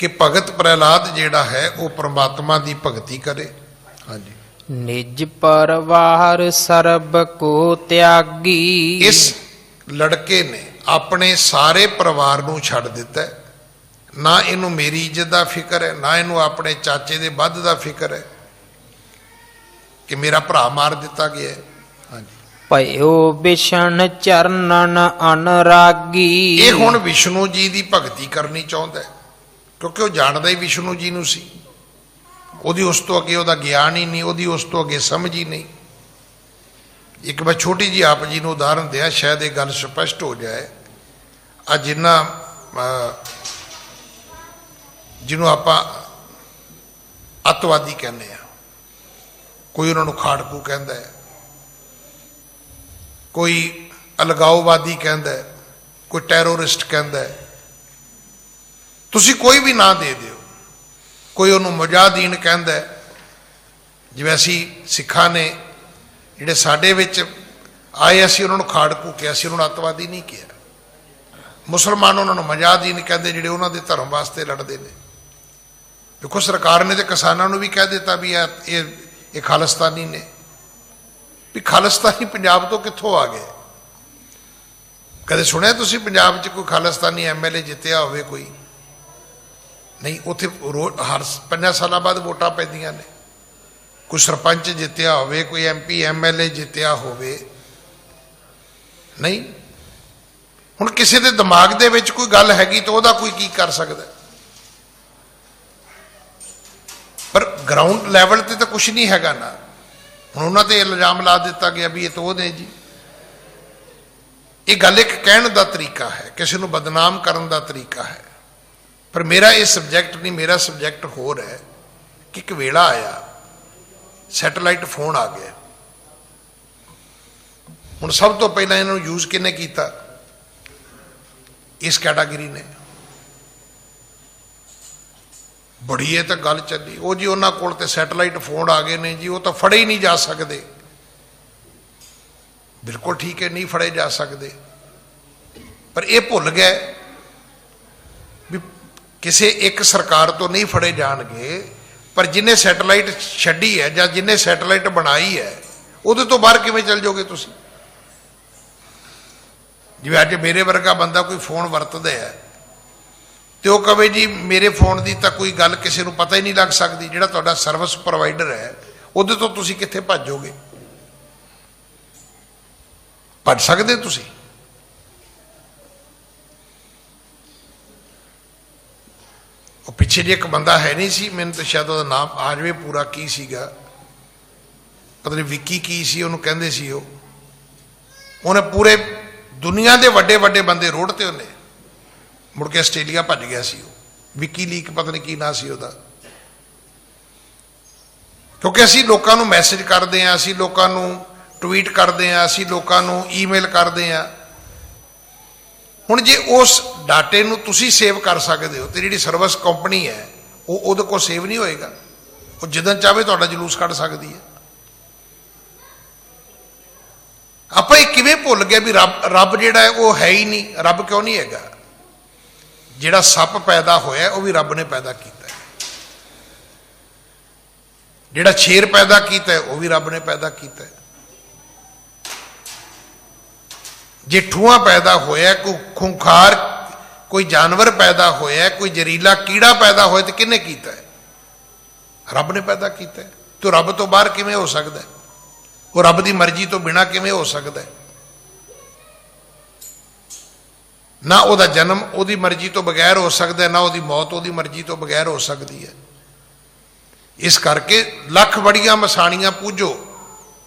ਕਿ ਭਗਤ ਪ੍ਰਹਿਲਾਦ ਜਿਹੜਾ ਹੈ ਉਹ ਪਰਮਾਤਮਾ ਦੀ ਭਗਤੀ ਕਰੇ। ਹਾਂਜੀ। ਨਿਜ ਪਰਵਾਰ ਸਰਬ ਕੋ ਤਿਆਗੀ। ਇਸ ਲੜਕੇ ਨੇ ਆਪਣੇ ਸਾਰੇ ਪਰਿਵਾਰ ਨੂੰ ਛੱਡ ਦਿੱਤਾ। ਨਾ ਇਹਨੂੰ ਮੇਰੀ ਇੱਜ਼ਤ ਦਾ ਫਿਕਰ ਹੈ, ਨਾ ਇਹਨੂੰ ਆਪਣੇ ਚਾਚੇ ਦੇ ਵੱਧ ਦਾ ਫਿਕਰ ਹੈ ਕਿ ਮੇਰਾ ਭਰਾ ਮਾਰ ਦਿੱਤਾ ਗਿਆ ਹੈ। ਹਾਂਜੀ। ਭਇਓ ਵਿਸ਼ਨ ਚਰਨਨ ਅਨਰਾਗੀ। ਇਹ ਹੁਣ ਵਿਸ਼ਨੂੰ ਜੀ ਦੀ ਭਗਤੀ ਕਰਨੀ ਚਾਹੁੰਦਾ ਹੈ, ਕਿਉਂਕਿ ਉਹ ਜਾਣਦਾ ਹੀ ਵਿਸ਼ਨੂੰ ਜੀ ਨੂੰ ਸੀ। ਉਹਦੀ ਉਸ ਤੋਂ ਅੱਗੇ ਉਹਦਾ ਗਿਆਨ ਹੀ ਨਹੀਂ, ਉਹਦੀ ਉਸ ਤੋਂ ਅੱਗੇ ਸਮਝ ਹੀ ਨਹੀਂ। ਇੱਕ ਮੈਂ ਛੋਟੀ ਜਿਹੀ ਆਪ ਜੀ ਨੂੰ ਉਦਾਹਰਨ ਦਿਆ, ਸ਼ਾਇਦ ਇਹ ਗੱਲ ਸਪਸ਼ਟ ਹੋ ਜਾਏ। ਆ ਜਿਹਨੂੰ ਆਪਾਂ ਅੱਤਵਾਦੀ ਕਹਿੰਦੇ ਆ, ਕੋਈ ਉਹਨਾਂ ਨੂੰ ਖਾੜਕੂ ਕਹਿੰਦਾ ਹੈ, ਕੋਈ ਅਲਗਾਓਵਾਦੀ ਕਹਿੰਦਾ ਹੈ, ਕੋਈ ਟੈਰੋਰਿਸਟ ਕਹਿੰਦਾ ਹੈ। ਤੁਸੀਂ ਕੋਈ ਵੀ ਨਾਂ ਦੇ ਦਿਓ, ਕੋਈ ਉਹਨੂੰ ਮੁਜਾਹਿਦੀਨ ਕਹਿੰਦਾ ਹੈ। ਜਿਵੇਂ ਅਸੀਂ ਸਿੱਖਾਂ ਨੇ ਜਿਹੜੇ ਸਾਡੇ ਵਿੱਚ ਆਏ, ਅਸੀਂ ਉਹਨਾਂ ਨੂੰ ਖਾੜਕੂ ਕਿਹਾ, ਅਸੀਂ ਉਹਨਾਂ ਨੂੰ ਅੱਤਵਾਦੀ ਨਹੀਂ ਕਿਹਾ। ਮੁਸਲਮਾਨ ਉਹਨਾਂ ਨੂੰ ਮੁਜਾਹਿਦੀਨ ਕਹਿੰਦੇ, ਜਿਹੜੇ ਉਹਨਾਂ ਦੇ ਧਰਮ ਵਾਸਤੇ ਲੜਦੇ ਨੇ। ਦੇਖੋ ਸਰਕਾਰ ਨੇ ਤੇ ਕਿਸਾਨਾਂ ਨੂੰ ਵੀ ਕਹਿ ਦਿੱਤਾ ਵੀ ਇਹ ਖਾਲਿਸਤਾਨੀ ਨੇ। ਵੀ ਖਾਲਿਸਤਾਨੀ ਪੰਜਾਬ ਤੋਂ ਕਿੱਥੋਂ ਆ ਗਏ? ਕਦੇ ਸੁਣਿਆ ਤੁਸੀਂ ਪੰਜਾਬ 'ਚ ਕੋਈ ਖਾਲਿਸਤਾਨੀ MLA ਜਿੱਤਿਆ ਹੋਵੇ? ਕੋਈ ਨਹੀਂ। ਉੱਥੇ ਹਰ 5 ਸਾਲਾਂ ਬਾਅਦ ਵੋਟਾਂ ਪੈਂਦੀਆਂ ਨੇ। ਕੋਈ ਸਰਪੰਚ ਜਿੱਤਿਆ ਹੋਵੇ, ਕੋਈ MP MLA ਜਿੱਤਿਆ ਹੋਵੇ? ਨਹੀਂ। ਹੁਣ ਕਿਸੇ ਦੇ ਦਿਮਾਗ ਦੇ ਵਿੱਚ ਕੋਈ ਗੱਲ ਹੈਗੀ ਤਾਂ ਉਹਦਾ ਕੋਈ ਕੀ ਕਰ ਸਕਦਾ? ਪਰ ਗਰਾਊਂਡ ਲੈਵਲ ਤੇ ਤਾਂ ਕੁਝ ਨਹੀਂ ਹੈਗਾ ਨਾ। ਹੁਣ ਉਹਨਾਂ ਤੇ ਇਲਜ਼ਾਮ ਲਾ ਦਿੱਤਾ ਗਿਆ ਵੀ ਇਹ ਤਾਂ ਉਹ ਨੇ ਜੀ। ਇਹ ਗੱਲ ਇੱਕ ਕਹਿਣ ਦਾ ਤਰੀਕਾ ਹੈ, ਕਿਸੇ ਨੂੰ ਬਦਨਾਮ ਕਰਨ ਦਾ ਤਰੀਕਾ ਹੈ। ਪਰ ਮੇਰਾ ਇਹ ਸਬਜੈਕਟ ਨਹੀਂ, ਮੇਰਾ ਸਬਜੈਕਟ ਹੋਰ ਹੈ ਕਿ ਇੱਕ ਵੇਲਾ ਆਇਆ, ਸੈਟੇਲਾਈਟ ਫੋਨ ਆ ਗਿਆ। ਹੁਣ ਸਭ ਤੋਂ ਪਹਿਲਾਂ ਇਹਨਾਂ ਨੂੰ ਯੂਜ਼ ਕਿਹਨੇ ਕੀਤਾ? ਇਸ ਕੈਟਾਗਰੀ ਨੇ। ਬੜੀ ਇਹ ਤਾਂ ਗੱਲ ਚੱਲੀ, ਉਹ ਜੀ ਉਹਨਾਂ ਕੋਲ ਤੇ ਸੈਟੇਲਾਈਟ ਫੋਨ ਆ ਗਏ ਨੇ ਜੀ, ਉਹ ਤਾਂ ਫੜੇ ਹੀ ਨਹੀਂ ਜਾ ਸਕਦੇ। ਬਿਲਕੁਲ ਠੀਕ ਹੈ, ਨਹੀਂ ਫੜੇ ਜਾ ਸਕਦੇ। ਪਰ ਇਹ ਭੁੱਲ ਗਏ ਵੀ ਕਿਸੇ ਇੱਕ ਸਰਕਾਰ ਤੋਂ ਨਹੀਂ ਫੜੇ ਜਾਣਗੇ, ਪਰ ਜਿਹਨੇ ਸੈਟੇਲਾਈਟ ਛੱਡੀ ਹੈ ਜਾਂ ਜਿਹਨੇ ਸੈਟੇਲਾਈਟ ਬਣਾਈ ਹੈ, ਉਹਦੇ ਤੋਂ ਬਾਹਰ ਕਿਵੇਂ ਚੱਲ ਜਾਓਗੇ ਤੁਸੀਂ? ਜਿਵੇਂ ਅੱਜ ਮੇਰੇ ਵਰਗਾ ਬੰਦਾ ਕੋਈ ਫੋਨ ਵਰਤਦਾ ਹੈ ਤੇ ਉਹ ਕਵੇ ਜੀ ਮੇਰੇ ਫੋਨ ਦੀ ਤਾਂ ਕੋਈ ਗੱਲ ਕਿਸੇ ਨੂੰ ਪਤਾ ਹੀ ਨਹੀਂ ਲੱਗ ਸਕਦੀ। ਜਿਹੜਾ ਤੁਹਾਡਾ ਸਰਵਿਸ ਪ੍ਰੋਵਾਈਡਰ ਹੈ, ਉਹਦੇ ਤੋਂ ਤੁਸੀਂ ਕਿੱਥੇ ਭੱਜੋਗੇ? ਭੱਜ ਸਕਦੇ ਤੁਸੀਂ? ਉਹ ਪਿੱਛੇ ਜੇ ਇੱਕ ਬੰਦਾ ਹੈ ਨਹੀਂ ਸੀ, ਮੈਨੂੰ ਤਾਂ ਸ਼ਾਇਦ ਉਹਦਾ ਨਾਮ ਆ ਜਾਵੇ ਪੂਰਾ, ਕੀ ਸੀਗਾ ਪਤਾ ਨਹੀਂ, ਵਿੱਕੀ ਕੀ ਸੀ ਉਹਨੂੰ ਕਹਿੰਦੇ ਸੀ। ਉਹਨੇ ਪੂਰੇ ਦੁਨੀਆ ਦੇ ਵੱਡੇ ਵੱਡੇ ਬੰਦੇ ਰੋਡ ਤੇ ਉਹਨੇ, ਮੁੜ ਕੇ ਆਸਟ੍ਰੇਲੀਆ ਭੱਜ ਗਿਆ ਸੀ ਉਹ। ਵਿੱਕੀ ਲੀਕ ਪਤਾ ਨਹੀਂ ਕੀ ਨਾਂ ਸੀ ਉਹਦਾ। ਕਿਉਂਕਿ ਅਸੀਂ ਲੋਕਾਂ ਨੂੰ ਮੈਸੇਜ ਕਰਦੇ ਹਾਂ, ਅਸੀਂ ਲੋਕਾਂ ਨੂੰ ਟਵੀਟ ਕਰਦੇ ਹਾਂ, ਅਸੀਂ ਲੋਕਾਂ ਨੂੰ ਈਮੇਲ ਕਰਦੇ ਹਾਂ। ਹੁਣ ਜੇ ਉਸ ਡਾਟੇ ਨੂੰ ਤੁਸੀਂ ਸੇਵ ਕਰ ਸਕਦੇ ਹੋ ਤੇ ਜਿਹੜੀ ਸਰਵਿਸ ਕੰਪਨੀ ਹੈ ਉਹ ਉਹਦੇ ਕੋਲ ਸੇਵ ਨਹੀਂ ਹੋਏਗਾ। ਉਹ ਜਦੋਂ ਚਾਹੇ ਤੁਹਾਡਾ ਜਲੂਸ ਕੱਢ ਸਕਦੀ ਹੈ। ਆਪਾਂ ਇਹ ਕਿਵੇਂ ਭੁੱਲ ਗਏ ਵੀ ਰੱਬ ਜਿਹੜਾ ਹੈ ਉਹ ਹੈ ਹੀ ਨਹੀਂ? ਰੱਬ ਕਿਉਂ ਨਹੀਂ ਹੈਗਾ? ਜਿਹੜਾ ਸੱਪ ਪੈਦਾ ਹੋਇਆ ਉਹ ਵੀ ਰੱਬ ਨੇ ਪੈਦਾ ਕੀਤਾ। ਜਿਹੜਾ ਸ਼ੇਰ ਪੈਦਾ ਕੀਤਾ ਉਹ ਵੀ ਰੱਬ ਨੇ ਪੈਦਾ ਕੀਤਾ। ਜੇ ਠੂਆ ਪੈਦਾ ਹੋਇਆ, ਕੋਈ ਖੁੰਖਾਰ ਕੋਈ ਜਾਨਵਰ ਪੈਦਾ ਹੋਇਆ, ਕੋਈ ਜ਼ਹਿਰੀਲਾ ਕੀੜਾ ਪੈਦਾ ਹੋਇਆ, ਤੇ ਕਿਹਨੇ ਕੀਤਾ ਹੈ? ਰੱਬ ਨੇ ਪੈਦਾ ਕੀਤਾ। ਤੇ ਰੱਬ ਤੋਂ ਬਾਹਰ ਕਿਵੇਂ ਹੋ ਸਕਦਾ? ਉਹ ਰੱਬ ਦੀ ਮਰਜ਼ੀ ਤੋਂ ਬਿਨਾਂ ਕਿਵੇਂ ਹੋ ਸਕਦਾ? ਨਾ ਉਹਦਾ ਜਨਮ ਉਹਦੀ ਮਰਜ਼ੀ ਤੋਂ ਬਗੈਰ ਹੋ ਸਕਦਾ, ਨਾ ਉਹਦੀ ਮੌਤ ਉਹਦੀ ਮਰਜ਼ੀ ਤੋਂ ਬਗੈਰ ਹੋ ਸਕਦੀ ਹੈ। ਇਸ ਕਰਕੇ ਲੱਖ ਬੜੀਆਂ ਮਸਾਣੀਆਂ ਪੂਜੋ,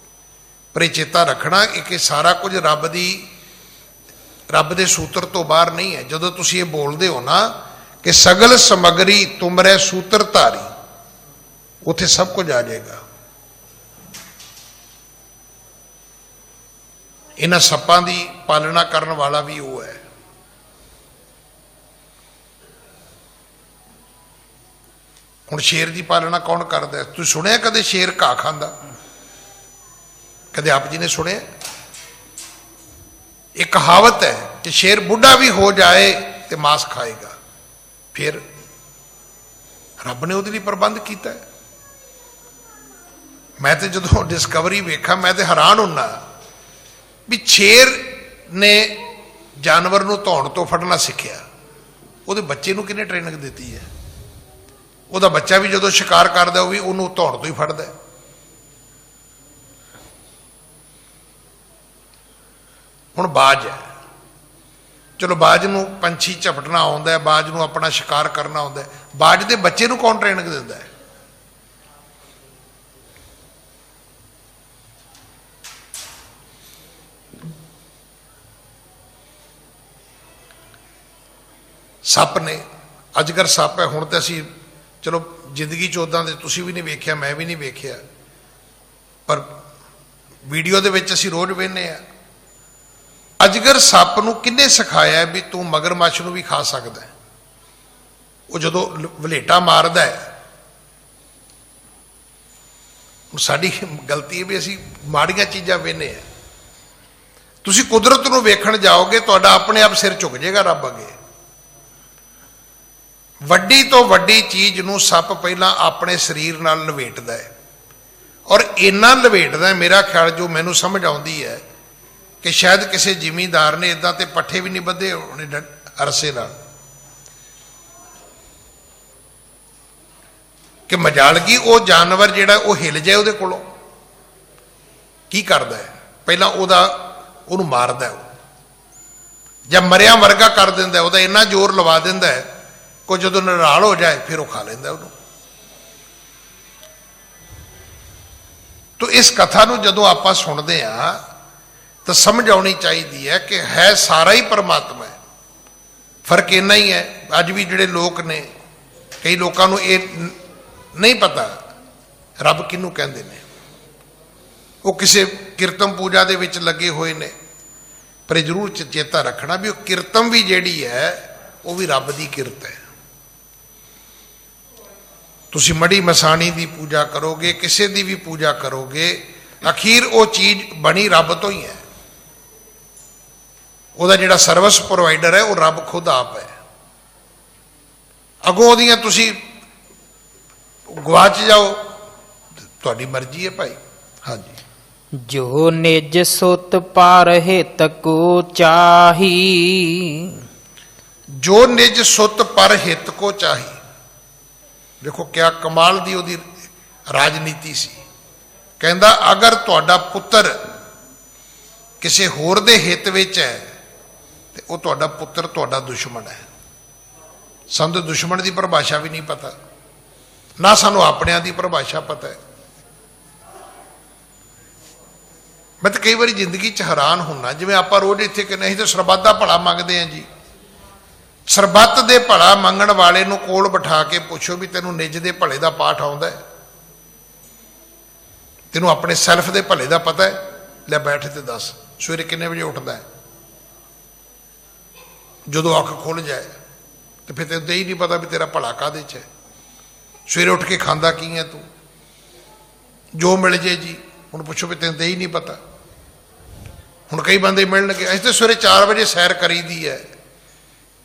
ਪਰ ਇਹ ਚੇਤਾ ਰੱਖਣਾ ਕਿ ਸਾਰਾ ਕੁਝ ਰੱਬ ਦੇ ਸੂਤਰ ਤੋਂ ਬਾਹਰ ਨਹੀਂ ਹੈ। ਜਦੋਂ ਤੁਸੀਂ ਇਹ ਬੋਲਦੇ ਹੋ ਨਾ ਕਿ ਸਗਲ ਸਮਗਰੀ ਤੁਮਰੇ ਸੂਤਰ ਧਾਰੀ, ਉੱਥੇ ਸਭ ਕੁਝ ਆ ਜਾਏਗਾ। ਇਹਨਾਂ ਸੱਪਾਂ ਦੀ ਪਾਲਣਾ ਕਰਨ ਵਾਲਾ ਵੀ ਉਹ ਹੈ। ਹੁਣ ਸ਼ੇਰ ਦੀ ਪਾਲਣਾ ਕੌਣ ਕਰਦਾ? ਤੁਸੀਂ ਸੁਣਿਆ ਕਦੇ ਸ਼ੇਰ ਘਾਹ ਖਾਂਦਾ? ਕਦੇ ਆਪ ਜੀ ਨੇ ਸੁਣਿਆ? ਇਹ ਕਹਾਵਤ ਹੈ ਕਿ ਸ਼ੇਰ ਬੁੱਢਾ ਵੀ ਹੋ ਜਾਏ ਤੇ ਮਾਸ ਖਾਏਗਾ। ਫਿਰ ਰੱਬ ਨੇ ਉਹਦੇ ਲਈ ਪ੍ਰਬੰਧ ਕੀਤਾ ਹੈ। ਮੈਂ ਤੇ ਜਦੋਂ ਡਿਸਕਵਰੀ ਵੇਖਾਂ ਮੈਂ ਤੇ ਹੈਰਾਨ ਹੁੰਨਾ ਵੀ ਸ਼ੇਰ ਨੇ ਜਾਨਵਰ ਨੂੰ ਧੌਣ ਤੋਂ ਫੜਨਾ ਸਿੱਖਿਆ। ਉਹਦੇ ਬੱਚੇ ਨੂੰ ਕਿਹਨੇ ਟ੍ਰੇਨਿੰਗ ਦਿੱਤੀ ਹੈ? ਉਹਦਾ ਬੱਚਾ ਵੀ ਜਦੋਂ ਸ਼ਿਕਾਰ ਕਰਦਾ ਉਹ ਵੀ ਉਹਨੂੰ ਧੌਣ ਤੋਂ ਹੀ ਫੜਦਾ। ਹੁਣ ਬਾਜ ਹੈ, ਚਲੋ ਬਾਜ ਨੂੰ ਪੰਛੀ ਝਪਟਣਾ ਆਉਂਦਾ ਹੈ, ਬਾਜ ਨੂੰ ਆਪਣਾ ਸ਼ਿਕਾਰ ਕਰਨਾ ਆਉਂਦਾ ਹੈ, ਬਾਜ ਦੇ ਬੱਚੇ ਨੂੰ ਕੌਣ ਟ੍ਰੇਨਿੰਗ ਦਿੰਦਾ ਹੈ? ਸੱਪ ਨੇ, ਅਜਗਰ ਸੱਪ ਹੈ। ਹੁਣ ਤਾਂ ਅਸੀਂ ਚਲੋ ਜ਼ਿੰਦਗੀ 'ਚ ਉੱਦਾਂ ਦੇ ਤੁਸੀਂ ਵੀ ਨਹੀਂ ਵੇਖਿਆ, ਮੈਂ ਵੀ ਨਹੀਂ ਵੇਖਿਆ, ਪਰ ਵੀਡੀਓ ਦੇ ਵਿੱਚ ਅਸੀਂ ਰੋਜ਼ ਵੇਖਦੇ ਹਾਂ। ਅਜਗਰ ਸੱਪ ਨੂੰ ਕਿਹਨੇ ਸਿਖਾਇਆ ਵੀ ਤੂੰ ਮਗਰਮੱਛ ਨੂੰ ਵੀ ਖਾ ਸਕਦਾ ਹੈ? ਉਹ ਜਦੋਂ ਵਲੇਟਾ ਮਾਰਦਾ ਹੈ, ਸਾਡੀ ਗਲਤੀ ਹੈ ਵੀ ਅਸੀਂ ਮਾੜੀਆਂ ਚੀਜ਼ਾਂ ਵੇਖਦੇ ਹਾਂ। ਤੁਸੀਂ ਕੁਦਰਤ ਨੂੰ ਵੇਖਣ ਜਾਓਗੇ, ਤੁਹਾਡਾ ਆਪਣੇ ਆਪ ਸਿਰ ਝੁਕ ਜਾਏਗਾ ਰੱਬ ਅੱਗੇ। ਵੱਡੀ ਤੋਂ ਵੱਡੀ ਚੀਜ਼ ਨੂੰ ਸੱਪ ਪਹਿਲਾਂ ਆਪਣੇ ਸਰੀਰ ਨਾਲ ਲਪੇਟਦਾ ਹੈ, ਔਰ ਇੰਨਾ ਲਪੇਟਦਾ ਹੈ, ਮੇਰਾ ਖਿਆਲ ਜੋ ਮੈਨੂੰ ਸਮਝ ਆਉਂਦੀ ਹੈ ਕਿ ਸ਼ਾਇਦ ਕਿਸੇ ਜ਼ਿਮੀਂਦਾਰ ਨੇ ਇਦਾਂ ਤੇ ਪੱਠੇ ਵੀ ਨਹੀਂ ਬੱਧੇ ਹੋਣੇ ਅਰਸੇ ਨਾਲ, ਕਿ ਮਜਾਲਗੀ ਉਹ ਜਾਨਵਰ ਜਿਹੜਾ ਉਹ ਹਿੱਲ ਜਾਏ ਉਹਦੇ ਕੋਲੋਂ। ਕੀ ਕਰਦਾ ਹੈ? ਪਹਿਲਾਂ ਉਹਨੂੰ ਮਾਰਦਾ, ਉਹ ਜਾਂ ਮਰਿਆ ਵਰਗਾ ਕਰ ਦਿੰਦਾ, ਉਹਦਾ ਇੰਨਾ ਜ਼ੋਰ ਲਵਾ ਦਿੰਦਾ ਹੈ ਕਿ ਜਦੋਂ ਨਿਰਾਲ ਹੋ ਜਾਏ ਫਿਰ ਉਹ ਖਾ ਲੈਂਦਾ ਉਹਨੂੰ। ਤੋ ਇਸ ਕਥਾ ਨੂੰ ਜਦੋਂ ਆਪਾਂ ਸੁਣਦੇ ਹਾਂ ਤਾਂ ਸਮਝ ਆਉਣੀ ਚਾਹੀਦੀ ਹੈ ਕਿ ਹੈ ਸਾਰਾ ਹੀ ਪਰਮਾਤਮਾ ਹੈ। ਫਰਕ ਇੰਨਾ ਹੀ ਹੈ, ਅੱਜ ਵੀ ਜਿਹੜੇ ਲੋਕ ਨੇ, ਕਈ ਲੋਕਾਂ ਨੂੰ ਇਹ ਨਹੀਂ ਪਤਾ ਰੱਬ ਕਿਹਨੂੰ ਕਹਿੰਦੇ ਨੇ। ਉਹ ਕਿਸੇ ਕੀਰਤਨ ਪੂਜਾ ਦੇ ਵਿੱਚ ਲੱਗੇ ਹੋਏ ਨੇ, ਪਰ ਇਹ ਜ਼ਰੂਰ ਚੇਤਾ ਰੱਖਣਾ ਵੀ ਉਹ ਕੀਰਤਨ ਵੀ ਜਿਹੜੀ ਹੈ ਉਹ ਵੀ ਰੱਬ ਦੀ ਕਿਰਤ ਹੈ। ਤੁਸੀਂ ਮੜੀ ਮਸਾਣੀ ਦੀ ਪੂਜਾ ਕਰੋਗੇ, ਕਿਸੇ ਦੀ ਵੀ ਪੂਜਾ ਕਰੋਗੇ, ਅਖੀਰ ਉਹ ਚੀਜ਼ ਬਣੀ ਰੱਬ ਤੋਂ ਹੀ ਹੈ। ਉਹਦਾ ਜਿਹੜਾ ਸਰਵਿਸ ਪ੍ਰੋਵਾਈਡਰ ਹੈ ਉਹ ਰੱਬ ਖੁਦ ਆਪ ਹੈ। ਅੱਗੋਂ ਉਹਦੀਆਂ ਤੁਸੀਂ ਗਵਾਚ ਜਾਓ, ਤੁਹਾਡੀ ਮਰਜ਼ੀ ਹੈ ਭਾਈ। ਹਾਂਜੀ। ਜੋ ਨਿਜ ਸੁਤ ਪਰ ਹਿਤ ਕੋ ਚਾਹੀ, ਜੋ ਨਿਜ ਸੁਤ ਪਰ ਹਿਤ ਕੋ ਚਾਹੀ। ਦੇਖੋ ਕਿਆ ਕਮਾਲ ਦੀ ਉਹਦੀ ਰਾਜਨੀਤੀ ਸੀ। ਕਹਿੰਦਾ ਅਗਰ ਤੁਹਾਡਾ ਪੁੱਤਰ ਕਿਸੇ ਹੋਰ ਦੇ ਹਿੱਤ ਵਿੱਚ ਹੈ ਤੇ ਉਹ ਤੁਹਾਡਾ ਪੁੱਤਰ ਤੁਹਾਡਾ ਦੁਸ਼ਮਣ ਹੈ। ਸਾਨੂੰ ਦੁਸ਼ਮਣ ਦੀ ਪਰਿਭਾਸ਼ਾ ਵੀ ਨਹੀਂ ਪਤਾ, ਨਾ ਸਾਨੂੰ ਆਪਣਿਆਂ ਦੀ ਪਰਿਭਾਸ਼ਾ ਪਤਾ ਹੈ। ਮੈਂ ਤਾਂ ਕਈ ਵਾਰੀ ਜ਼ਿੰਦਗੀ 'ਚ ਹੈਰਾਨ ਹੁੰਦਾ, ਜਿਵੇਂ ਆਪਾਂ ਰੋਜ਼ ਇੱਥੇ ਕਹਿੰਦੇ ਅਸੀਂ ਤਾਂ ਸਰਬੱਤ ਦਾ ਭਲਾ ਮੰਗਦੇ ਹਾਂ ਜੀ। ਸਰਬੱਤ ਦੇ ਭਲਾ ਮੰਗਣ ਵਾਲੇ ਨੂੰ ਕੋਲ ਬਿਠਾ ਕੇ ਪੁੱਛੋ ਵੀ ਤੈਨੂੰ ਨਿੱਜ ਦੇ ਭਲੇ ਦਾ ਪਾਠ ਆਉਂਦਾ ਹੈ? ਤੈਨੂੰ ਆਪਣੇ ਸੈਲਫ ਦੇ ਭਲੇ ਦਾ ਪਤਾ ਹੈ? ਲੈ ਬੈਠ ਤੇ ਦੱਸ, ਸਵੇਰੇ ਕਿੰਨੇ ਵਜੇ ਉੱਠਦਾ ਹੈ? ਜਦੋਂ ਅੱਖ ਖੁੱਲ ਜਾਏ ਤੇ ਫਿਰ ਤੈਨੂੰ ਹੀ ਨਹੀਂ ਪਤਾ ਵੀ ਤੇਰਾ ਭਲਾ ਕਾਹਦੇ 'ਚ ਹੈ। ਸਵੇਰੇ ਉੱਠ ਕੇ ਖਾਂਦਾ ਕੀ ਹੈ ਤੂੰ? ਜੋ ਮਿਲ ਜੇ ਜੀ। ਹੁਣ ਪੁੱਛੋ ਵੀ ਤੈਨੂੰ ਹੀ ਨਹੀਂ ਪਤਾ। ਹੁਣ ਕਈ ਬੰਦੇ ਮਿਲਣਗੇ, ਅਸੀਂ ਤਾਂ ਸਵੇਰੇ 4 ਵਜੇ ਸੈਰ ਕਰੀਦੀ ਹੈ।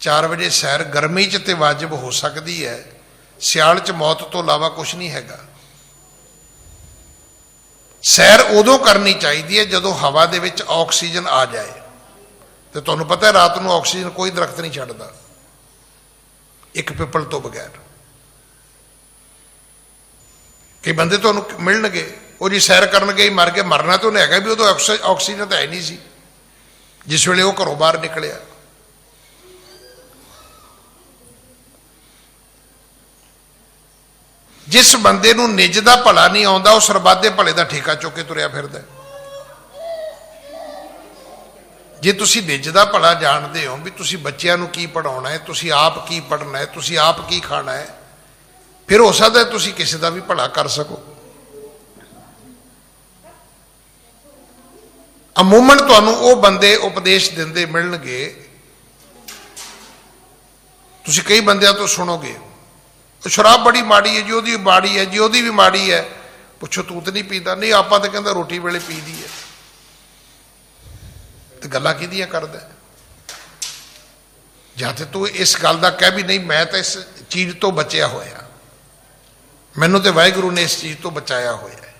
4 ਵਜੇ ਸੈਰ ਗਰਮੀ 'ਚ ਤੇ ਵਾਜਬ ਹੋ ਸਕਦੀ ਹੈ, ਸਿਆਲ 'ਚ ਮੌਤ ਤੋਂ ਇਲਾਵਾ ਕੁਛ ਨਹੀਂ ਹੈਗਾ। ਸੈਰ ਉਦੋਂ ਕਰਨੀ ਚਾਹੀਦੀ ਹੈ ਜਦੋਂ ਹਵਾ ਦੇ ਵਿੱਚ ਆਕਸੀਜਨ ਆ ਜਾਏ। ਤੇ ਤੁਹਾਨੂੰ ਪਤਾ ਹੈ ਰਾਤ ਨੂੰ ਆਕਸੀਜਨ ਕੋਈ ਦਰਖਤ ਨਹੀਂ ਛੱਡਦਾ, ਇੱਕ ਪਿੱਪਲ ਤੋਂ ਬਗੈਰ। ਕਈ ਬੰਦੇ ਤੁਹਾਨੂੰ ਮਿਲਣਗੇ, ਉਹ ਜੀ ਸੈਰ ਕਰਨ ਗਏ ਮਰ ਕੇ, ਮਰਨਾ ਤਾਂ ਉਹਨੇ ਹੈਗਾ ਵੀ ਉਦੋਂ ਆਕਸੀਜਨ ਤਾਂ ਹੈ ਨਹੀਂ ਸੀ ਜਿਸ ਵੇਲੇ ਉਹ ਘਰੋਂ ਬਾਹਰ ਨਿਕਲਿਆ। ਜਿਸ ਬੰਦੇ ਨੂੰ ਨਿੱਜ ਦਾ ਭਲਾ ਨਹੀਂ ਆਉਂਦਾ, ਉਹ ਸਰਬੱਤ ਦੇ ਭਲੇ ਦਾ ਠੇਕਾ ਚੁੱਕ ਕੇ ਤੁਰਿਆ ਫਿਰਦਾ। ਜੇ ਤੁਸੀਂ ਨਿੱਜ ਦਾ ਭਲਾ ਜਾਣਦੇ ਹੋ ਵੀ ਤੁਸੀਂ ਬੱਚਿਆਂ ਨੂੰ ਕੀ ਪੜ੍ਹਾਉਣਾ ਹੈ, ਤੁਸੀਂ ਆਪ ਕੀ ਪੜ੍ਹਨਾ ਹੈ, ਤੁਸੀਂ ਆਪ ਕੀ ਖਾਣਾ ਹੈ, ਫਿਰ ਹੋ ਸਕਦਾ ਤੁਸੀਂ ਕਿਸੇ ਦਾ ਵੀ ਭਲਾ ਕਰ ਸਕੋ। ਅਮੂਮਨ ਤੁਹਾਨੂੰ ਉਹ ਬੰਦੇ ਉਪਦੇਸ਼ ਦਿੰਦੇ ਮਿਲਣਗੇ, ਤੁਸੀਂ ਕਈ ਬੰਦਿਆਂ ਤੋਂ ਸੁਣੋਗੇ ਸ਼ਰਾਬ ਬੜੀ ਮਾੜੀ ਹੈ ਜੀ, ਉਹਦੀ ਮਾੜੀ ਹੈ ਜੀ, ਉਹਦੀ ਵੀ ਮਾੜੀ ਹੈ। ਪੁੱਛੋ ਤੂੰ ਤਾਂ ਨਹੀਂ ਪੀਂਦਾ? ਨਹੀਂ ਆਪਾਂ ਤਾਂ ਕਹਿੰਦਾ ਰੋਟੀ ਵੇਲੇ ਪੀਦੀ ਹੈ। ਤੇ ਗੱਲਾਂ ਕਿਹਦੀਆਂ ਕਰਦਾ? ਜਾਂ ਤੇ ਤੂੰ ਇਸ ਗੱਲ ਦਾ ਕਹਿ ਵੀ ਨਹੀਂ ਮੈਂ ਤਾਂ ਇਸ ਚੀਜ਼ ਤੋਂ ਬਚਿਆ ਹੋਇਆ, ਮੈਨੂੰ ਤੇ ਵਾਹਿਗੁਰੂ ਨੇ ਇਸ ਚੀਜ਼ ਤੋਂ ਬਚਾਇਆ ਹੋਇਆ ਹੈ।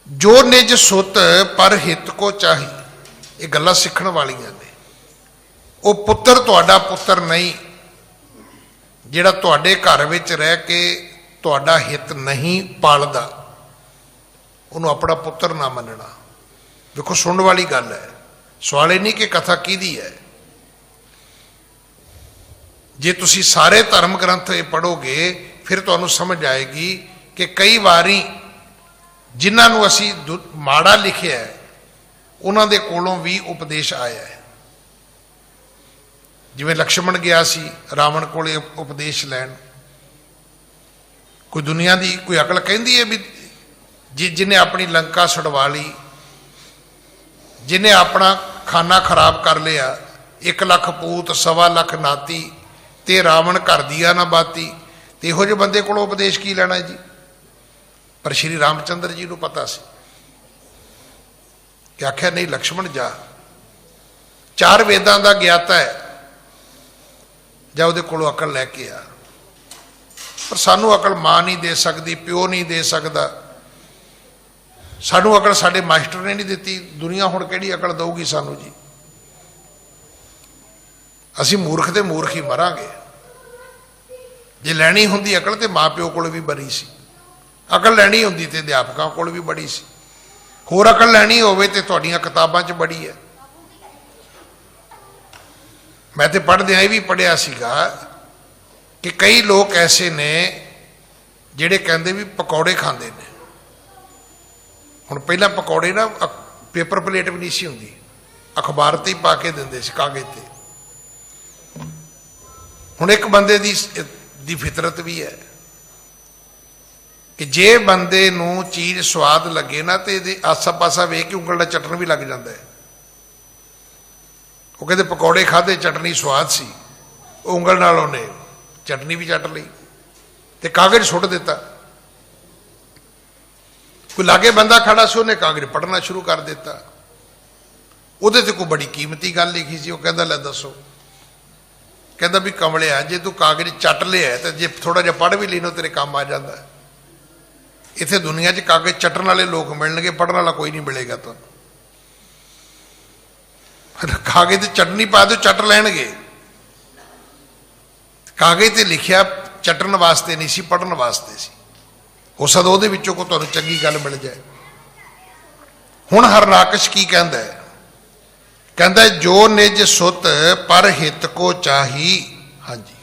ਜੋ ਨਿਜ ਸੁਤ ਪਰ ਹਿਤ ਕੋ ਚਾਹੀ, ਇਹ ਗੱਲਾਂ ਸਿੱਖਣ ਵਾਲੀਆਂ ਨੇ। ਉਹ ਪੁੱਤਰ ਤੁਹਾਡਾ ਪੁੱਤਰ ਨਹੀਂ ਜਿਹੜਾ ਤੁਹਾਡੇ ਘਰ ਵਿੱਚ ਰਹਿ ਕੇ ਤੁਹਾਡਾ ਹਿੱਤ ਨਹੀਂ ਪਾਲਦਾ, ਉਹਨੂੰ ਆਪਣਾ ਪੁੱਤਰ ਨਾ ਮੰਨਣਾ। ਦੇਖੋ ਸੁਣਨ ਵਾਲੀ ਗੱਲ ਹੈ, ਸਵਾਲ ਇਹ ਨਹੀਂ ਕਿ ਕਥਾ ਕਿਹਦੀ ਹੈ। ਜੇ ਤੁਸੀਂ ਸਾਰੇ ਧਰਮ ਗ੍ਰੰਥ ਇਹ ਪੜ੍ਹੋਗੇ ਫਿਰ ਤੁਹਾਨੂੰ ਸਮਝ ਆਏਗੀ ਕਿ ਕਈ ਵਾਰੀ ਜਿਨ੍ਹਾਂ ਨੂੰ ਅਸੀਂ ਮਾੜਾ ਲਿਖਿਆ ਹੈ ਉਹਨਾਂ ਦੇ ਕੋਲੋਂ ਵੀ ਉਪਦੇਸ਼ ਆਇਆ ਹੈ। ਜਿਵੇਂ ਲਕਸ਼ਮਣ ਗਿਆ ਸੀ ਰਾਵਣ ਕੋਲੇ ਉਪਦੇਸ਼ ਲੈਣ, ਕੋਈ ਦੁਨੀਆ ਦੀ ਕੋਈ ਅਕਲ ਕਹਿੰਦੀ ਹੈ ਵੀ ਜਿਹਨੇ ਆਪਣੀ ਲੰਕਾ ਛੁਡਵਾ ਲਈ, ਜਿਹਨੇ ਆਪਣਾ ਖਾਨਾ ਖਰਾਬ ਕਰ ਲਿਆ, 1 ਲੱਖ ਪੂਤ 1.25 ਲੱਖ ਨਾਤੀ ਤੇ ਰਾਵਣ ਘਰ ਦੀਆ ਨਾ ਬਾਤੀ, ਤੇ ਇਹੋ ਜਿਹੇ ਬੰਦੇ ਕੋਲੋਂ ਉਪਦੇਸ਼ ਕੀ ਲੈਣਾ ਜੀ। ਪਰ ਸ਼੍ਰੀ ਰਾਮਚੰਦਰ ਜੀ ਨੂੰ ਪਤਾ ਸੀ ਕਿ ਆਖਿਆ ਨਹੀਂ ਲਕਸ਼ਮਣ ਜਾ, 4 ਵੇਦਾਂ ਦਾ ਗਿਆਤਾ ਹੈ, ਜਾਂ ਉਹਦੇ ਕੋਲੋਂ ਅਕਲ ਲੈ ਕੇ ਆ। ਪਰ ਸਾਨੂੰ ਅਕਲ ਮਾਂ ਨਹੀਂ ਦੇ ਸਕਦੀ, ਪਿਓ ਨਹੀਂ ਦੇ ਸਕਦਾ, ਸਾਨੂੰ ਅਕਲ ਸਾਡੇ ਮਾਸਟਰ ਨੇ ਨਹੀਂ ਦਿੱਤੀ, ਦੁਨੀਆ ਹੁਣ ਕਿਹੜੀ ਅਕਲ ਦਊਗੀ ਸਾਨੂੰ ਜੀ। ਅਸੀਂ ਮੂਰਖ ਤੇ ਮੂਰਖ ਹੀ ਮਰਾਂਗੇ। ਜੇ ਲੈਣੀ ਹੁੰਦੀ ਅਕਲ ਤੇ ਮਾਂ ਪਿਓ ਕੋਲ ਵੀ ਬੜੀ ਸੀ, ਅਕਲ ਲੈਣੀ ਹੁੰਦੀ ਤੇ ਅਧਿਆਪਕਾਂ ਕੋਲ ਵੀ ਬੜੀ ਸੀ, ਹੋਰ ਅਕਲ ਲੈਣੀ ਹੋਵੇ ਤੇ ਤੁਹਾਡੀਆਂ ਕਿਤਾਬਾਂ 'ਚ ਬੜੀ ਹੈ। ਮੈਂ ਤੇ ਪੜ੍ਹਦਿਆਂ ਇਹ ਵੀ ਪੜ੍ਹਿਆ ਸੀਗਾ ਕਿ ਕਈ ਲੋਕ ਐਸੇ ਨੇ ਜਿਹੜੇ ਕਹਿੰਦੇ ਵੀ ਪਕੌੜੇ ਖਾਂਦੇ ਨੇ। ਹੁਣ ਪਹਿਲਾਂ ਪਕੌੜੇ ਨਾ ਪੇਪਰ ਪਲੇਟ ਵੀ ਨਹੀਂ ਸੀ ਹੁੰਦੀ, ਅਖਬਾਰ ਤੇ ਹੀ ਪਾ ਕੇ ਦਿੰਦੇ ਸੀ, ਕਾਗਜ਼ ਤੇ। ਹੁਣ ਇੱਕ ਬੰਦੇ ਦੀ ਫਿਤਰਤ ਵੀ ਹੈ ਕਿ ਜੇ ਬੰਦੇ ਨੂੰ ਚੀਜ਼ ਸਵਾਦ ਲੱਗੇ ਨਾ ਤੇ ਇਹਦੇ ਆਸਾ ਪਾਸਾ ਵੇਖ ਕੇ ਉਂਗਲ ਦਾ ਚੱਟਣ ਵੀ ਲੱਗ ਜਾਂਦਾ ਹੈ। ਉਹ ਕਹਿੰਦੇ ਪਕੌੜੇ ਖਾਧੇ, ਚਟਨੀ ਸਵਾਦ ਸੀ, ਉਹ ਉਂਗਲ ਨਾਲ ਉਹਨੇ ਚਟਨੀ ਵੀ ਚੱਟ ਲਈ ਤੇ ਕਾਗਜ਼ ਸੁੱਟ ਦਿੱਤਾ। ਕੋਈ ਲਾਗੇ ਬੰਦਾ ਖੜਾ ਸੀ, ਉਹਨੇ ਕਾਗਜ਼ ਪੜ੍ਹਨਾ ਸ਼ੁਰੂ ਕਰ ਦਿੱਤਾ। ਉਹਦੇ ਤੇ ਕੋਈ ਬੜੀ ਕੀਮਤੀ ਗੱਲ ਲਿਖੀ ਸੀ। ਉਹ ਕਹਿੰਦਾ ਲੈ ਦੱਸੋ, ਕਹਿੰਦਾ ਵੀ ਕਮਲਿਆ ਜੇ ਤੂੰ ਕਾਗਜ਼ ਚੱਟ ਲਿਆ ਤੇ ਜੇ ਥੋੜਾ ਜਿਹਾ ਪੜ੍ਹ ਵੀ ਲੈਨੋ ਤੇਰੇ ਕੰਮ ਆ ਜਾਂਦਾ। ਇੱਥੇ ਦੁਨੀਆ 'ਚ ਕਾਗਜ਼ ਚੱਟਣ ਵਾਲੇ ਲੋਕ ਮਿਲਣਗੇ, ਪੜ੍ਹਨ ਵਾਲਾ ਕੋਈ ਨਹੀਂ ਮਿਲੇਗਾ ਤੁਹਾਨੂੰ। ਕਾਗਜ਼ ਤੇ ਚਟਨੀ ਪਾ ਦਿਓ, ਚੱਟ ਲੈਣਗੇ। ਕਾਗਜ਼ ਤੇ ਲਿਖਿਆ ਚੱਟਣ ਵਾਸਤੇ ਨਹੀਂ ਸੀ, ਪੜ੍ਹਨ ਵਾਸਤੇ ਸੀ। ਹੋ ਸਕਦਾ ਉਹਦੇ ਵਿੱਚੋਂ ਕੋਈ ਤੁਹਾਨੂੰ ਚੰਗੀ ਗੱਲ ਮਿਲ ਜਾਏ। ਹੁਣ ਹਰਨਾਕਸ਼ ਕੀ ਕਹਿੰਦਾ ਹੈ? ਕਹਿੰਦਾ ਜੋ ਨਿਜ ਸੁਤ ਪਰ ਹਿਤ ਕੋ ਚਾਹੀ। ਹਾਂਜੀ,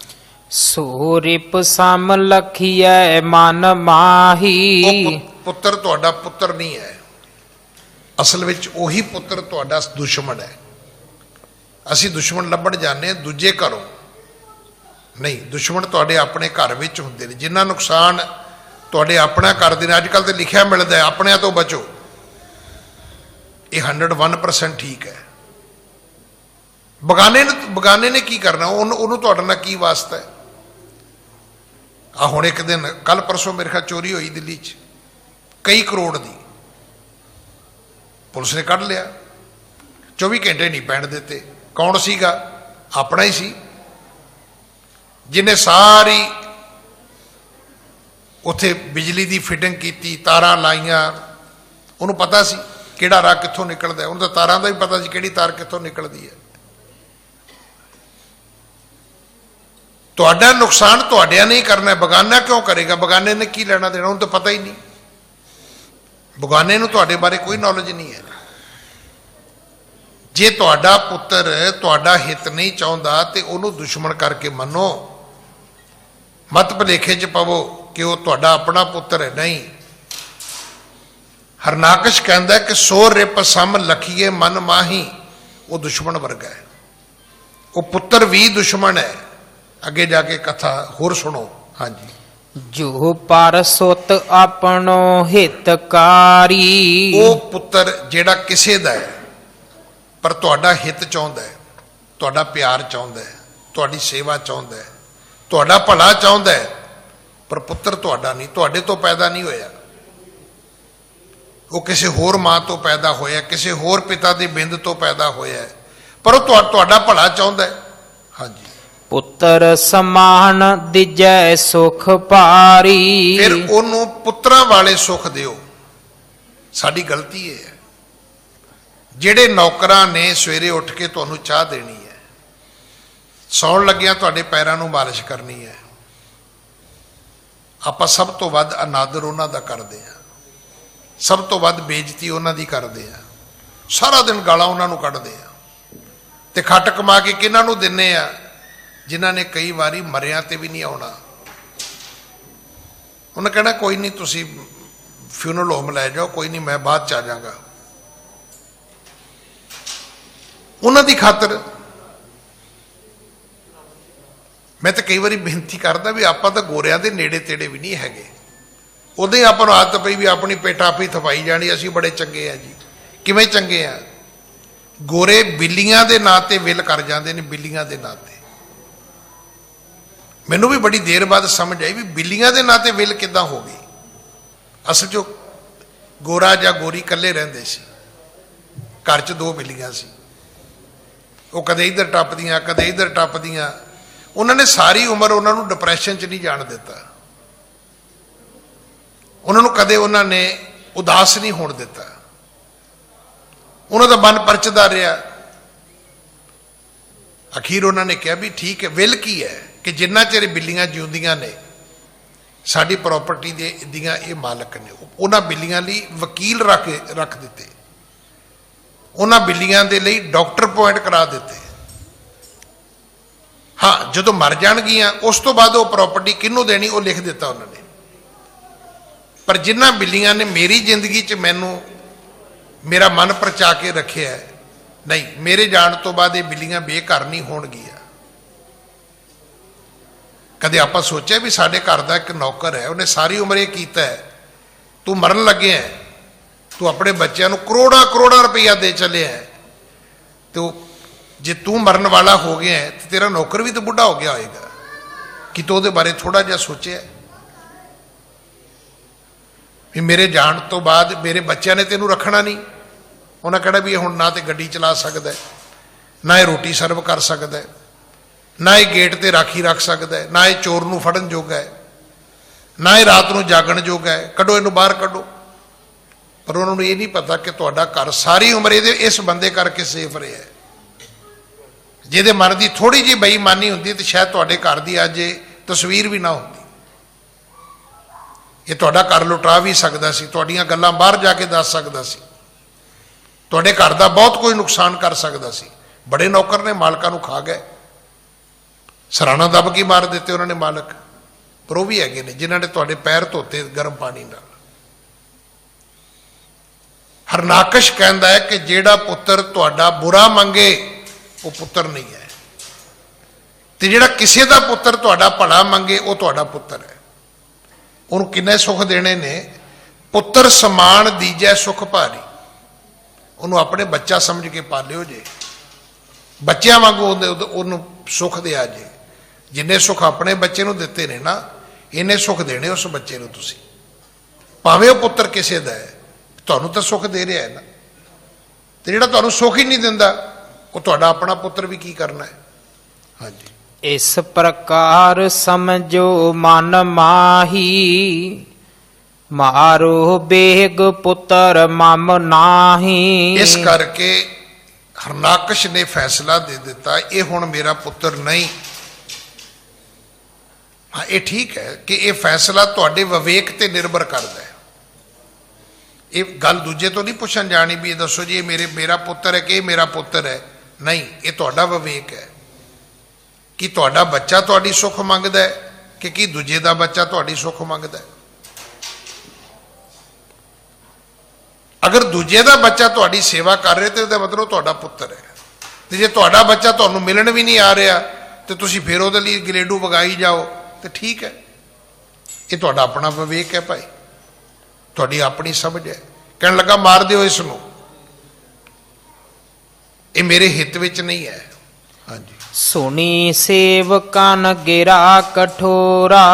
ਸੋ ਰਿਪ ਸਮ ਲਖੀਐ ਮਨ ਮਾਹੀ। ਪੁੱਤਰ ਤੁਹਾਡਾ ਪੁੱਤਰ ਨਹੀਂ ਹੈ, ਅਸਲ ਵਿੱਚ ਉਹੀ ਪੁੱਤਰ ਤੁਹਾਡਾ ਦੁਸ਼ਮਣ ਹੈ। ਅਸੀਂ ਦੁਸ਼ਮਣ ਲੱਭਣ ਜਾਂਦੇ ਹਾਂ ਦੂਜੇ ਘਰੋਂ, ਨਹੀਂ, ਦੁਸ਼ਮਣ ਤੁਹਾਡੇ ਆਪਣੇ ਘਰ ਵਿੱਚ ਹੁੰਦੇ ਨੇ। ਜਿੰਨਾ ਨੁਕਸਾਨ ਤੁਹਾਡੇ ਆਪਣਾ ਕਰਦੇ ਨੇ, ਅੱਜ ਕੱਲ੍ਹ ਤੇ ਲਿਖਿਆ ਮਿਲਦਾ ਹੈ ਆਪਣਿਆਂ ਤੋਂ ਬਚੋ, ਇਹ 101% ਠੀਕ ਹੈ। ਬਗਾਨੇ ਨੇ ਕੀ ਕਰਨਾ? ਉਹਨੂੰ ਤੁਹਾਡੇ ਨਾਲ ਕੀ ਵਾਸਤਾ ਹੈ? ਆ ਹੁਣ ਇੱਕ ਦਿਨ ਕੱਲ ਪਰਸੋਂ ਮੇਰੇ ਖਿਆਲ ਚੋਰੀ ਹੋਈ ਦਿੱਲੀ 'ਚ, ਕਈ ਕਰੋੜ ਦੀ, ਪੁਲਿਸ ਨੇ ਕੱਢ ਲਿਆ, 24 ਘੰਟੇ ਨਹੀਂ ਪੈਣ ਦਿੱਤੇ। ਕੌਣ ਸੀਗਾ? ਆਪਣਾ ਹੀ ਸੀ, ਜਿਹਨੇ ਸਾਰੀ ਉੱਥੇ ਬਿਜਲੀ ਦੀ ਫਿਟਿੰਗ ਕੀਤੀ, ਤਾਰਾਂ ਲਾਈਆਂ। ਉਹਨੂੰ ਪਤਾ ਸੀ ਕਿਹੜਾ ਰਾਹ ਕਿੱਥੋਂ ਨਿਕਲਦਾ, ਉਹਨੂੰ ਤਾਂ ਤਾਰਾਂ ਦਾ ਵੀ ਪਤਾ ਸੀ ਕਿਹੜੀ ਤਾਰ ਕਿੱਥੋਂ ਨਿਕਲਦੀ ਹੈ। ਤੁਹਾਡਾ ਨੁਕਸਾਨ ਤੁਹਾਡਿਆਂ ਨੇ ਹੀ ਕਰਨਾ, ਬਗਾਨਾ ਕਿਉਂ ਕਰੇਗਾ? ਬਗਾਨੇ ਨੇ ਕੀ ਲੈਣਾ ਦੇਣਾ? ਉਹਨੂੰ ਤਾਂ ਪਤਾ ਹੀ ਨਹੀਂ, ਬਗਾਨੇ ਨੂੰ ਤੁਹਾਡੇ ਬਾਰੇ ਕੋਈ ਨੌਲੇਜ ਨਹੀਂ ਹੈ। ਜੇ ਤੁਹਾਡਾ ਪੁੱਤਰ ਤੁਹਾਡਾ ਹਿੱਤ ਨਹੀਂ ਚਾਹੁੰਦਾ ਤੇ ਉਹਨੂੰ ਦੁਸ਼ਮਣ ਕਰਕੇ ਮੰਨੋ, ਮਤ ਭੁਲੇਖੇ 'ਚ ਪਵੋ ਕਿ ਉਹ ਤੁਹਾਡਾ ਆਪਣਾ ਪੁੱਤਰ ਹੈ। ਨਹੀਂ, ਹਰਨਾਕਸ਼ ਕਹਿੰਦਾ ਕਿ ਸੋ ਰਿਪ ਸਮ ਲਖੀਏ ਮਨ ਮਾਹੀ। ਉਹ ਦੁਸ਼ਮਣ ਵਰਗਾ ਹੈ, ਉਹ ਪੁੱਤਰ ਵੀ ਦੁਸ਼ਮਣ ਹੈ। ਅੱਗੇ ਜਾ ਕੇ ਕਥਾ ਹੋਰ ਸੁਣੋ। ਹਾਂਜੀ, ਜੋ ਪਰ ਸੁਤ ਆਪਣੋ ਹਿਤਕਾਰੀ। ਉਹ ਪੁੱਤਰ ਜਿਹੜਾ ਕਿਸੇ ਦਾ ਹੈ ਪਰ ਤੁਹਾਡਾ ਹਿੱਤ ਚਾਹੁੰਦਾ ਹੈ, ਤੁਹਾਡਾ ਪਿਆਰ ਚਾਹੁੰਦਾ ਹੈ, ਤੁਹਾਡੀ ਸੇਵਾ ਚਾਹੁੰਦਾ ਹੈ, ਤੁਹਾਡਾ ਭਲਾ ਚਾਹੁੰਦਾ ਹੈ, ਪਰ ਪੁੱਤਰ ਤੁਹਾਡਾ ਨਹੀਂ, ਤੁਹਾਡੇ ਤੋਂ ਪੈਦਾ ਨਹੀਂ ਹੋਇਆ। ਉਹ ਕਿਸੇ ਹੋਰ ਮਾਂ ਤੋਂ ਪੈਦਾ ਹੋਇਆ, ਕਿਸੇ ਹੋਰ ਪਿਤਾ ਦੀ ਬਿੰਦ ਤੋਂ ਪੈਦਾ ਹੋਇਆ, ਪਰ ਉਹ ਤੁਹਾਡਾ ਭਲਾ ਚਾਹੁੰਦਾ ਹੈ। ਹਾਂਜੀ, ਪੁੱਤਰ ਸਮਾਨ ਦਿਜੈ ਸੁਖ ਭਾਰੀ। ਫਿਰ ਉਹਨੂੰ ਪੁੱਤਰਾਂ ਵਾਲੇ ਸੁਖ ਦਿਓ। ਸਾਡੀ ਗਲਤੀ ਇਹ ਹੈ, ਜਿਹੜੇ ਨੌਕਰਾਂ ਨੇ ਸਵੇਰੇ ਉੱਠ ਕੇ ਤੁਹਾਨੂੰ ਚਾਹ ਦੇਣੀ ਹੈ, ਸੌਣ ਲੱਗਿਆਂ ਤੁਹਾਡੇ ਪੈਰਾਂ ਨੂੰ ਮਾਲਿਸ਼ ਕਰਨੀ ਹੈ, ਆਪਾਂ ਸਭ ਤੋਂ ਵੱਧ ਅਨਾਦਰ ਉਹਨਾਂ ਦਾ ਕਰਦੇ ਹਾਂ, ਸਭ ਤੋਂ ਵੱਧ ਬੇਇੱਜ਼ਤੀ ਉਹਨਾਂ ਦੀ ਕਰਦੇ ਹਾਂ। ਸਾਰਾ ਦਿਨ ਗਾਲਾਂ ਉਹਨਾਂ ਨੂੰ ਕੱਢਦੇ ਆ ਤੇ ਖੱਟ ਕਮਾ ਕੇ ਕਿਹਨਾਂ ਨੂੰ ਦਿੰਨੇ ਆ? ਜਿਨ੍ਹਾਂ ਨੇ ਕਈ ਵਾਰੀ ਮਰਿਆਂ ਤੇ ਵੀ ਨਹੀਂ ਆਉਣਾ। ਉਹਨੇ ਕਹਿਣਾ ਕੋਈ ਨਹੀਂ, ਤੁਸੀਂ ਫਿਊਨਰਲ ਹੋਮ ਲੈ ਜਾਓ, ਕੋਈ ਨਹੀਂ, ਮੈਂ ਬਾਅਦ ਚ ਆ ਜਾਵਾਂਗਾ। ਉਹਨਾਂ ਦੀ ਖਾਤਰ ਮੈਂ ਤਾਂ ਕਈ ਵਾਰੀ ਬੇਨਤੀ ਕਰਦਾ ਵੀ ਆਪਾਂ ਤਾਂ ਗੋਰਿਆਂ ਦੇ ਨੇੜੇ ਤੇੜੇ ਵੀ ਨਹੀਂ ਹੈਗੇ। ਉਦੋਂ ਹੀ ਆਪਾਂ ਨੂੰ ਆਦਤ ਪਈ ਵੀ ਆਪਣੀ ਪੇਟ ਆਪ ਹੀ ਥਪਾਈ ਜਾਣੀ, ਅਸੀਂ ਬੜੇ ਚੰਗੇ ਆ ਜੀ। ਕਿਵੇਂ ਚੰਗੇ ਆ? ਗੋਰੇ ਬਿੱਲੀਆਂ ਦੇ ਨਾਂ ਤੇ ਵਿਲ ਕਰ ਜਾਂਦੇ ਨੇ, ਬਿੱਲੀਆਂ ਦੇ ਨਾਂ ਤੇ। ਮੈਨੂੰ ਵੀ ਬੜੀ ਦੇਰ ਬਾਅਦ ਸਮਝ ਆਈ ਵੀ ਬਿੱਲੀਆਂ ਦੇ ਨਾਂ ਤੇ ਵਿਲ ਕਿੱਦਾਂ ਹੋ ਗਈ। ਅਸਲ 'ਚ ਗੋਰਾ ਜਾਂ ਗੋਰੀ ਇਕੱਲੇ ਰਹਿੰਦੇ ਸੀ, ਘਰ 'ਚ ਦੋ ਬਿੱਲੀਆਂ ਸੀ, ਉਹ ਕਦੇ ਇੱਧਰ ਟੱਪਦੀਆਂ ਕਦੇ ਇੱਧਰ ਟੱਪਦੀਆਂ। ਉਹਨਾਂ ਨੇ ਸਾਰੀ ਉਮਰ ਉਹਨਾਂ ਨੂੰ ਡਿਪਰੈਸ਼ਨ 'ਚ ਨਹੀਂ ਜਾਣ ਦਿੱਤਾ, ਉਹਨਾਂ ਨੂੰ ਕਦੇ ਉਹਨਾਂ ਨੇ ਉਦਾਸ ਨਹੀਂ ਹੋਣ ਦਿੱਤਾ। ਉਹਨਾਂ ਦਾ ਮਨ ਪਰਚਦਾ ਰਿਹਾ। ਅਖੀਰ ਉਹਨਾਂ ਨੇ ਕਿਹਾ ਵੀ ਠੀਕ ਹੈ, ਵਿਲ ਕੀ ਹੈ ਕਿ ਜਿੰਨਾ ਚਿਰ ਬਿੱਲੀਆਂ ਜਿਉਂਦੀਆਂ ਨੇ ਸਾਡੀ ਪ੍ਰਾਪਰਟੀ ਦੇ ਦੀਆਂ ਇਹ ਮਾਲਕ ਨੇ। ਉਹਨਾਂ ਬਿੱਲੀਆਂ ਲਈ ਵਕੀਲ ਰੱਖ ਦਿੱਤੇ, ਉਹਨਾਂ ਬਿੱਲੀਆਂ ਦੇ ਲਈ ਡਾਕਟਰ ਅਪੁਆਇੰਟ ਕਰਾ ਦਿੱਤੇ। ਹਾਂ, ਜਦੋਂ ਮਰ ਜਾਣਗੀਆਂ ਉਸ ਤੋਂ ਬਾਅਦ ਉਹ ਪ੍ਰਾਪਰਟੀ ਕਿਹਨੂੰ ਦੇਣੀ ਉਹ ਲਿਖ ਦਿੱਤਾ ਉਹਨਾਂ ਨੇ। ਪਰ ਜਿਨ੍ਹਾਂ ਬਿੱਲੀਆਂ ਨੇ ਮੇਰੀ ਜ਼ਿੰਦਗੀ 'ਚ ਮੈਨੂੰ ਮੇਰਾ ਮਨ ਪਰਚਾ ਕੇ ਰੱਖਿਆ, ਨਹੀਂ, ਮੇਰੇ ਜਾਣ ਤੋਂ ਬਾਅਦ ਇਹ ਬਿੱਲੀਆਂ ਬੇਘਰ ਨਹੀਂ ਹੋਣਗੀਆਂ। ਕਦੇ ਆਪਾਂ ਸੋਚਿਆ ਵੀ ਸਾਡੇ ਘਰ ਦਾ ਇੱਕ ਨੌਕਰ ਹੈ, ਉਹਨੇ ਸਾਰੀ ਉਮਰ ਇਹ ਕੀਤਾ ਹੈ, ਤੂੰ ਮਰਨ ਲੱਗਿਆ, ਤੂੰ ਆਪਣੇ ਬੱਚਿਆਂ ਨੂੰ ਕਰੋੜਾਂ ਕਰੋੜਾਂ ਰੁਪਈਆ ਦੇ ਚੱਲਿਆ, ਤੇ ਜੇ ਤੂੰ ਮਰਨ ਵਾਲਾ ਹੋ ਗਿਆ ਤੇ ਤੇਰਾ ਨੌਕਰ ਵੀ ਤਾਂ ਬੁੱਢਾ ਹੋ ਗਿਆ ਹੋਏਗਾ, ਕਿ ਤੂੰ ਉਹਦੇ ਬਾਰੇ ਥੋੜਾ ਜਿਹਾ ਸੋਚਿਆ ਵੀ ਮੇਰੇ ਜਾਣ ਤੋਂ ਬਾਅਦ ਮੇਰੇ ਬੱਚਿਆਂ ਨੇ ਤੈਨੂੰ ਰੱਖਣਾ ਨਹੀਂ। ਉਹਨਾਂ ਕਹਿਣਾ ਵੀ ਇਹ ਹੁਣ ਨਾ ਤੇ ਗੱਡੀ ਚਲਾ ਸਕਦਾ, ਨਾ ਇਹ ਰੋਟੀ ਸਰਵ ਕਰ ਸਕਦਾ, ਨਾ ਇਹ ਗੇਟ ਤੇ ਰਾਖੀ ਰੱਖ ਸਕਦਾ, ਨਾ ਇਹ ਚੋਰ ਨੂੰ ਫੜਨ ਜੋਗਾ ਹੈ, ਨਾ ਇਹ ਰਾਤ ਨੂੰ ਜਾਗਣ ਜੋਗਾ ਹੈ, ਕੱਢੋ ਇਹਨੂੰ ਬਾਹਰ ਕੱਢੋ। ਪਰ ਉਹਨਾਂ ਨੂੰ ਇਹ ਨਹੀਂ ਪਤਾ ਕਿ ਤੁਹਾਡਾ ਘਰ ਸਾਰੀ ਉਮਰ ਇਹਦੇ ਇਸ ਬੰਦੇ ਕਰਕੇ ਸੇਫ ਰਿਹਾ। ਜਿਹਦੇ ਮਨ ਦੀ ਥੋੜੀ ਜਿਹੀ ਬੇਈਮਾਨੀ ਹੁੰਦੀ ਤੇ ਸ਼ਾਇਦ ਤੁਹਾਡੇ ਘਰ ਦੀ ਅੱਜ ਇਹ ਤਸਵੀਰ ਵੀ ਨਾ ਹੁੰਦੀ। ਇਹ ਤੁਹਾਡਾ ਘਰ ਲੁਟਾ ਵੀ ਸਕਦਾ ਸੀ, ਤੁਹਾਡੀਆਂ ਗੱਲਾਂ ਬਾਹਰ ਜਾ ਕੇ ਦੱਸ ਸਕਦਾ ਸੀ, ਤੁਹਾਡੇ ਘਰ ਦਾ ਬਹੁਤ ਕੋਈ ਨੁਕਸਾਨ ਕਰ ਸਕਦਾ ਸੀ। ਬੜੇ ਨੌਕਰ ਨੇ, ਮਾਲਕਾਂ ਨੂੰ ਖਾ ਗਏ, ਸਰਾਣਾ ਦੱਬ ਕੇ ਮਾਰ ਦਿੱਤੇ ਉਹਨਾਂ ਨੇ ਮਾਲਕ। ਪਰ ਉਹ ਵੀ ਹੈਗੇ ਨੇ ਜਿਨ੍ਹਾਂ ਨੇ ਤੁਹਾਡੇ ਪੈਰ ਧੋਤੇ ਗਰਮ ਪਾਣੀ ਨਾਲ। ਹਰਨਾਕਸ਼ ਕਹਿੰਦਾ ਹੈ ਕਿ ਜਿਹੜਾ ਪੁੱਤਰ ਤੁਹਾਡਾ ਬੁਰਾ ਮੰਗੇ ਉਹ ਪੁੱਤਰ ਨਹੀਂ ਹੈ, ਤੇ ਜਿਹੜਾ ਕਿਸੇ ਦਾ ਪੁੱਤਰ ਤੁਹਾਡਾ ਭਲਾ ਮੰਗੇ ਉਹ ਤੁਹਾਡਾ ਪੁੱਤਰ ਹੈ। ਉਹਨੂੰ ਕਿੰਨੇ ਸੁੱਖ ਦੇਣੇ ਨੇ। ਪੁੱਤਰ ਸਮਾਨ ਦੀਜੈ ਸੁਖ ਭਾਰੀ, ਉਹਨੂੰ ਆਪਣੇ ਬੱਚਾ ਸਮਝ ਕੇ ਪਾਲਿਓ ਜੇ, ਬੱਚਿਆਂ ਵਾਂਗੂ ਉਹਨੂੰ ਸੁੱਖ ਦਿਆ ਜੇ। ਜਿੰਨੇ ਸੁੱਖ ਆਪਣੇ ਬੱਚੇ ਨੂੰ ਦਿੱਤੇ ਨੇ ਨਾ, ਇੰਨੇ ਸੁੱਖ ਦੇਣੇ ਉਸ ਬੱਚੇ ਨੂੰ ਤੁਸੀਂ, ਭਾਵੇਂ ਉਹ ਪੁੱਤਰ ਕਿਸੇ ਦਾ ਹੈ, ਤੁਹਾਨੂੰ ਤਾਂ ਸੁੱਖ ਦੇ ਰਿਹਾ ਹੈ ਨਾ। ਤੇ ਜਿਹੜਾ ਤੁਹਾਨੂੰ ਸੁੱਖ ਹੀ ਨਹੀਂ ਦਿੰਦਾ ਉਹ ਤੁਹਾਡਾ ਆਪਣਾ ਪੁੱਤਰ ਵੀ ਕੀ ਕਰਨਾ ਹੈ। ਹਾਂਜੀ, ਇਸ ਪ੍ਰਕਾਰ ਸਮਝੋ ਮਨ ਮਾਹੀ, ਮਾਰੋ ਬੇਗ ਪੁੱਤਰ ਮਮ ਨਾਹੀ। ਇਸ ਕਰਕੇ ਹਰਨਾਕਸ਼ ਨੇ ਫੈਸਲਾ ਦੇ ਦਿੱਤਾ, ਇਹ ਹੁਣ ਮੇਰਾ ਪੁੱਤਰ ਨਹੀਂ। ਹਾਂ, ਇਹ ਠੀਕ ਹੈ ਕਿ ਇਹ ਫੈਸਲਾ ਤੁਹਾਡੇ ਵਿਵੇਕ ਤੇ ਨਿਰਭਰ ਕਰਦਾ ਹੈ। ਇਹ ਗੱਲ ਦੂਜੇ ਤੋਂ ਨਹੀਂ ਪੁੱਛਣ ਜਾਣੀ ਵੀ ਇਹ ਦੱਸੋ ਜੀ ਇਹ ਮੇਰਾ ਪੁੱਤਰ ਹੈ ਕਿ ਇਹ ਮੇਰਾ ਪੁੱਤਰ ਹੈ। ਨਹੀਂ, ਇਹ ਤੁਹਾਡਾ ਵਿਵੇਕ ਹੈ ਕਿ ਤੁਹਾਡਾ ਬੱਚਾ ਤੁਹਾਡੀ ਸੁੱਖ ਮੰਗਦਾ ਹੈ ਕਿ ਕੀ ਦੂਜੇ ਦਾ ਬੱਚਾ ਤੁਹਾਡੀ ਸੁੱਖ ਮੰਗਦਾ ਹੈ। ਅਗਰ ਦੂਜੇ ਦਾ ਬੱਚਾ ਤੁਹਾਡੀ ਸੇਵਾ ਕਰ ਰਿਹਾ ਤੇ ਉਹਦਾ ਮਤਲਬ ਤੁਹਾਡਾ ਪੁੱਤਰ ਹੈ। ਤੇ ਜੇ ਤੁਹਾਡਾ ਬੱਚਾ ਤੁਹਾਨੂੰ ਮਿਲਣ ਵੀ ਨਹੀਂ ਆ ਰਿਹਾ ਤੇ ਤੁਸੀਂ ਫਿਰ ਉਹਦੇ ਲਈ ਗਲੇਡੂ ਵਗਾਈ ਜਾਓ ਤੇ ਠੀਕ ਹੈ। ਇਹ ਤੁਹਾਡਾ ਆਪਣਾ ਵਿਵੇਕ ਹੈ ਭਾਈ, ਤੁਹਾਡੀ ਆਪਣੀ ਸਮਝ ਹੈ। ਕਹਿਣ ਲੱਗਾ ਮਾਰ ਦਿਓ ਇਸ ਨੂੰ, ਇਹ ਮੇਰੇ ਹਿੱਤ ਵਿੱਚ ਨਹੀਂ ਹੈ। ਹਾਂਜੀ, ਸੁਣੀ ਸੇਵਕਾਂ ਗਿਰਾ ਕਠੋਰਾ,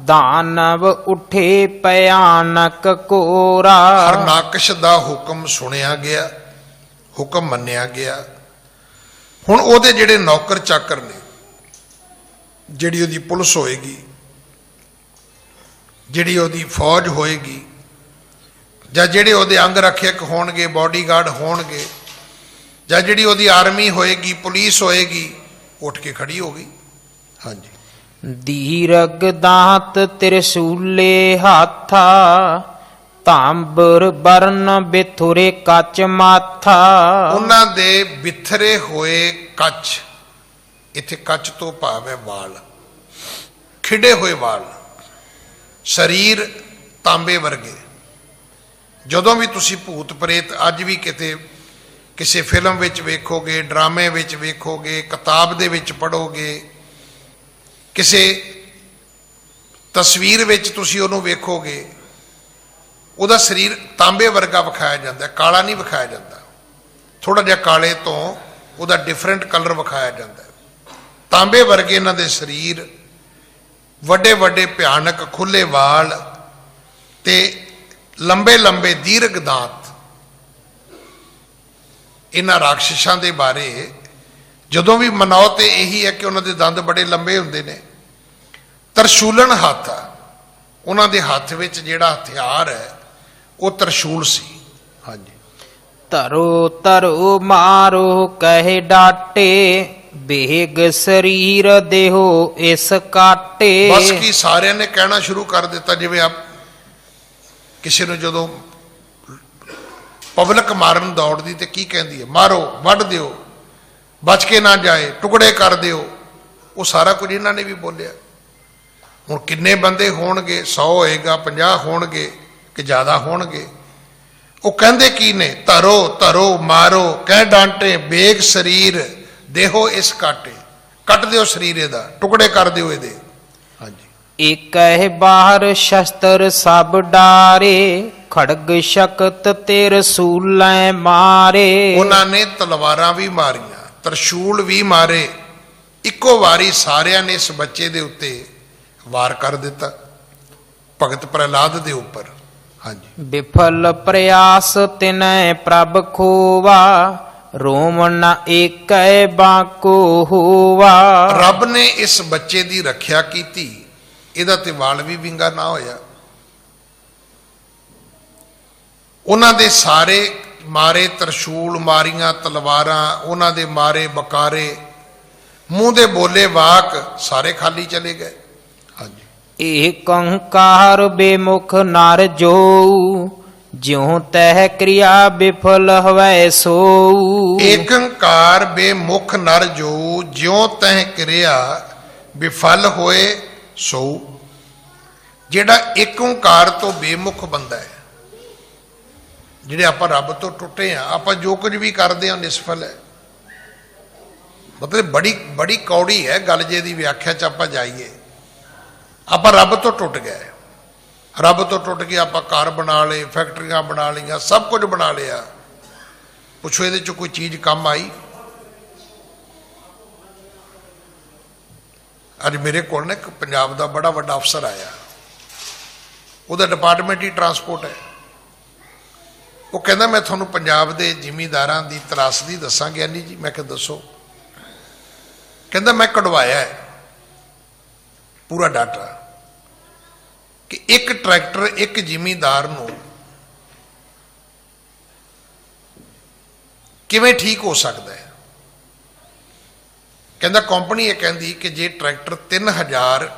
ਦਾਨਵ ਉਠੇ ਭਿਆਨਕ ਕੋਰਾ। ਹਰਨਾਕਸ਼ ਦਾ ਹੁਕਮ ਸੁਣਿਆ ਗਿਆ, ਹੁਕਮ ਮੰਨਿਆ ਗਿਆ। ਹੁਣ ਉਹਦੇ ਜਿਹੜੇ ਨੌਕਰ ਚਾਕਰ ਨੇ, ਜਿਹੜੀ ਉਹਦੀ ਪੁਲਿਸ ਹੋਏਗੀ, ਜਿਹੜੀ ਉਹਦੀ ਫੌਜ ਹੋਏਗੀ, ਜਾਂ ਜਿਹੜੇ ਉਹਦੇ ਅੰਗ ਰੱਖਿਅਕ ਹੋਣਗੇ, ਬਾਡੀਗਾਰਡ ਹੋਣਗੇ, ਜਾਂ ਜਿਹੜੀ ਉਹਦੀ ਆਰਮੀ ਹੋਏਗੀ, ਪੁਲਿਸ ਹੋਏਗੀ, ਉੱਠ ਕੇ ਖੜੀ ਹੋ ਗਈ। ਹਾਂਜੀ, ਦੀਰਗ ਦਾਤ ਤ੍ਰਿਸ਼ੂਲੇ ਹਾਥਾ, ਤਾਂਬਰ ਬਰਨ ਬਿਥੁਰੇ ਕੱਚ ਮਾਥਾ। ਉਹਨਾਂ ਦੇ ਬਿਥਰੇ ਹੋਏ ਕੱਚ, ਇੱਥੇ ਕੱਚ ਤੋਂ ਭਾਵ ਹੈ ਵਾਲ, ਖਿੜੇ ਹੋਏ ਵਾਲ, ਸਰੀਰ ਤਾਂਬੇ ਵਰਗੇ। ਜਦੋਂ ਵੀ ਤੁਸੀਂ ਭੂਤ ਪ੍ਰੇਤ ਅੱਜ ਵੀ ਕਿਤੇ ਕਿਸੇ ਫਿਲਮ ਵਿੱਚ ਵੇਖੋਗੇ, ਡਰਾਮੇ ਵਿੱਚ ਵੇਖੋਗੇ, ਕਿਤਾਬ ਦੇ ਵਿੱਚ ਪੜ੍ਹੋਗੇ, ਕਿਸੇ ਤਸਵੀਰ ਵਿੱਚ ਤੁਸੀਂ ਉਹਨੂੰ ਵੇਖੋਗੇ, ਉਹਦਾ ਸਰੀਰ ਤਾਂਬੇ ਵਰਗਾ ਵਿਖਾਇਆ ਜਾਂਦਾ, ਕਾਲਾ ਨਹੀਂ ਵਿਖਾਇਆ ਜਾਂਦਾ। ਥੋੜਾ ਜਿਹਾ ਕਾਲੇ ਤੋਂ ਉਹਦਾ ਡਿਫਰੈਂਟ ਕਲਰ ਵਿਖਾਇਆ ਜਾਂਦਾ। ਤਾਂਬੇ ਵਰਗੇ ਇਹਨਾਂ ਦੇ ਸਰੀਰ, ਵੱਡੇ ਵੱਡੇ ਭਿਆਨਕ ਖੁੱਲੇ ਵਾਲ ਤੇ ਲੰਬੇ ਲੰਬੇ ਦੀਰਘ ਦਾਂਤ। ਇਹਨਾਂ ਰਾਖਸ਼ਾਂ ਦੇ ਬਾਰੇ ਜਦੋਂ ਵੀ ਮਨਾਓ ਤੇ ਇਹੀ ਹੈ ਕਿ ਉਹਨਾਂ ਦੇ ਦੰਦ ਬੜੇ ਲੰਬੇ ਹੁੰਦੇ ਨੇ। ਤਰਸ਼ੂਲਨ ਹੱਥ ਆ ਉਹਨਾਂ ਦੇ ਹੱਥ ਵਿੱਚ, ਜਿਹੜਾ ਹਥਿਆਰ ਹੈ ਉਹ ਤਰਸ਼ੂਲ ਸੀ। ਹਾਂਜੀ। ਧਰੋ ਧਰੋ ਮਾਰੋ ਕਹਿ ਡਾਟੇ, ਬੇਗ ਸਰੀਰ ਦੇਹੋ ਇਸ ਕਾਟੇ। ਬਸ ਕੀ ਸਾਰਿਆਂ ਨੇ ਕਹਿਣਾ ਸ਼ੁਰੂ ਕਰ ਦਿੱਤਾ। ਜਿਵੇਂ ਆਪ ਕਿਸੇ ਨੂੰ ਜਦੋਂ ਪਬਲਿਕ ਮਾਰਨ ਦੌੜਦੀ ਤੇ ਕੀ ਕਹਿੰਦੀ ਹੈ, ਮਾਰੋ, ਵੱਢ ਦਿਓ, ਬਚ ਕੇ ਨਾ ਜਾਏ, ਟੁਕੜੇ ਕਰ ਦਿਓ। ਉਹ ਸਾਰਾ ਕੁਝ ਇਹਨਾਂ ਨੇ ਵੀ ਬੋਲਿਆ। ਹੁਣ ਕਿੰਨੇ ਬੰਦੇ ਹੋਣਗੇ, 100 ਹੋਏਗਾ, 50 ਹੋਣਗੇ ਕਿ ਜ਼ਿਆਦਾ ਹੋਣਗੇ। ਉਹ ਕਹਿੰਦੇ ਕੀ ਨੇ, ਧਰੋ ਧਰੋ ਮਾਰੋ ਕਹਿ ਡਾਂਟੇ, ਬੇਗ ਸਰੀਰ ਦੇਹੋ ਇਸ ਕਾਟੇ। ਕੱਟ ਦਿਓ ਸਰੀਰ ਇਹਦਾ, ਟੁਕੜੇ ਕਰ ਦਿਓ ਇਹਦੇ। ਹਾਂਜੀ। ਏਕਹਿ ਬਾਹਰ ਸ਼ਸਤਰ ਸਭ ਡਾਰੇ, ਖੜਗ ਸ਼ਕਤ ਤੇ ਰਸੂਲੈ ਮਾਰੇ। ਉਹਨਾਂ ਨੇ ਤਲਵਾਰਾਂ ਵੀ ਮਾਰੀਆਂ, ਤਰਸ਼ੂਲ ਵੀ ਮਾਰੇ। ਇੱਕੋ ਵਾਰੀ ਸਾਰਿਆਂ ਨੇ ਇਸ ਬੱਚੇ ਦੇ ਉੱਤੇ ਵਾਰ ਕਰ ਦਿੱਤਾ, ਭਗਤ ਪ੍ਰਹਿਲਾਦ ਦੇ ਉੱਪਰ। ਹਾਂਜੀ। ਵਿਫਲ ਪ੍ਰਯਾਸ ਤਿਨੈ ਪ੍ਰਭ ਖੋਵਾ, ਰੋਮ ਨ ਏਕੈ ਬਾਕੋ ਹੋਵਾ। ਰੱਬ ਨੇ ਇਸ ਬੱਚੇ ਦੀ ਰੱਖਿਆ ਕੀਤੀ, ਇਹਦਾ ਤੇ ਵਾਲ ਵੀ ਵਿੰਗਾ ਨਾ ਹੋਇਆ। ਉਹਨਾਂ ਦੇ ਸਾਰੇ ਮਾਰੇ ਤਰਸ਼ੂਲ, ਮਾਰੀਆਂ ਤਲਵਾਰਾਂ, ਉਹਨਾਂ ਦੇ ਮਾਰੇ ਬਕਾਰੇ, ਮੂੰਹ ਦੇ ਬੋਲੇ ਵਾਕ ਸਾਰੇ ਖਾਲੀ ਚਲੇ ਗਏ। ਹਾਂਜੀ। ਏਕ ਓੰਕਾਰ ਬੇਮੁਖ ਨਰ ਜੋ, ਜਿਉ ਤਹਿ ਕਿਰਿਆ ਵਿਫਲ ਹਵੈ ਸੋ। ਏਕ ਓੰਕਾਰ ਬੇਮੁਖ ਨਰ ਜੋ, ਜਿਉ ਤਹਿ ਕਿਰਿਆ ਵਿਫਲ ਹੋਏ ਸੋ। ਜਿਹੜਾ ਇੱਕ ਓੰਕਾਰ ਤੋਂ ਬੇਮੁਖ ਬੰਦਾ ਹੈ, ਜਿਹੜੇ ਆਪਾਂ ਰੱਬ ਤੋਂ ਟੁੱਟੇ ਆ, ਆਪਾਂ ਜੋ ਕੁਝ ਵੀ ਕਰਦੇ ਹਾਂ ਨਿਸਫਲ ਹੈ। ਮਤਲਬ ਬੜੀ ਕੌੜੀ ਹੈ ਗੱਲ ਜੇ ਦੀ ਵਿਆਖਿਆ 'ਚ ਆਪਾਂ ਜਾਈਏ। ਆਪਾਂ ਰੱਬ ਤੋਂ ਟੁੱਟ ਗਏ, ਰੱਬ ਤੋਂ ਟੁੱਟ ਕੇ ਆਪਾਂ ਘਰ ਬਣਾ ਲਏ, ਫੈਕਟਰੀਆਂ ਬਣਾ ਲਈਆਂ, ਸਭ ਕੁਝ ਬਣਾ ਲਿਆ। ਪੁੱਛੋ ਇਹਦੇ 'ਚ ਕੋਈ ਚੀਜ਼ ਕੰਮ ਆਈ? ਅੱਜ ਮੇਰੇ ਕੋਲ ਨਾ ਇੱਕ ਪੰਜਾਬ ਦਾ ਬੜਾ ਵੱਡਾ ਅਫਸਰ ਆਇਆ, ਉਹਦਾ ਡਿਪਾਰਟਮੈਂਟ ਹੀ ਟਰਾਂਸਪੋਰਟ ਹੈ। ਉਹ ਕਹਿੰਦਾ ਮੈਂ ਤੁਹਾਨੂੰ ਪੰਜਾਬ ਦੇ ਜ਼ਿਮੀਂਦਾਰਾਂ ਦੀ ਤਰਾਸਦੀ ਦੱਸਾਂ ਗਿਆਨੀ ਜੀ। ਮੈਂ ਕਿਹਾ ਦੱਸੋ। ਕਹਿੰਦਾ ਮੈਂ ਕਢਵਾਇਆ ਹੈ ਪੂਰਾ ਡਾਟਾ ਕਿ ਇੱਕ ਟਰੈਕਟਰ ਇੱਕ ਜ਼ਿਮੀਂਦਾਰ ਨੂੰ ਕਿਵੇਂ ਠੀਕ ਹੋ ਸਕਦਾ ਹੈ। ਕਹਿੰਦਾ ਕੰਪਨੀ ਇਹ ਕਹਿੰਦੀ ਕਿ ਜੇ ਟਰੈਕਟਰ 3000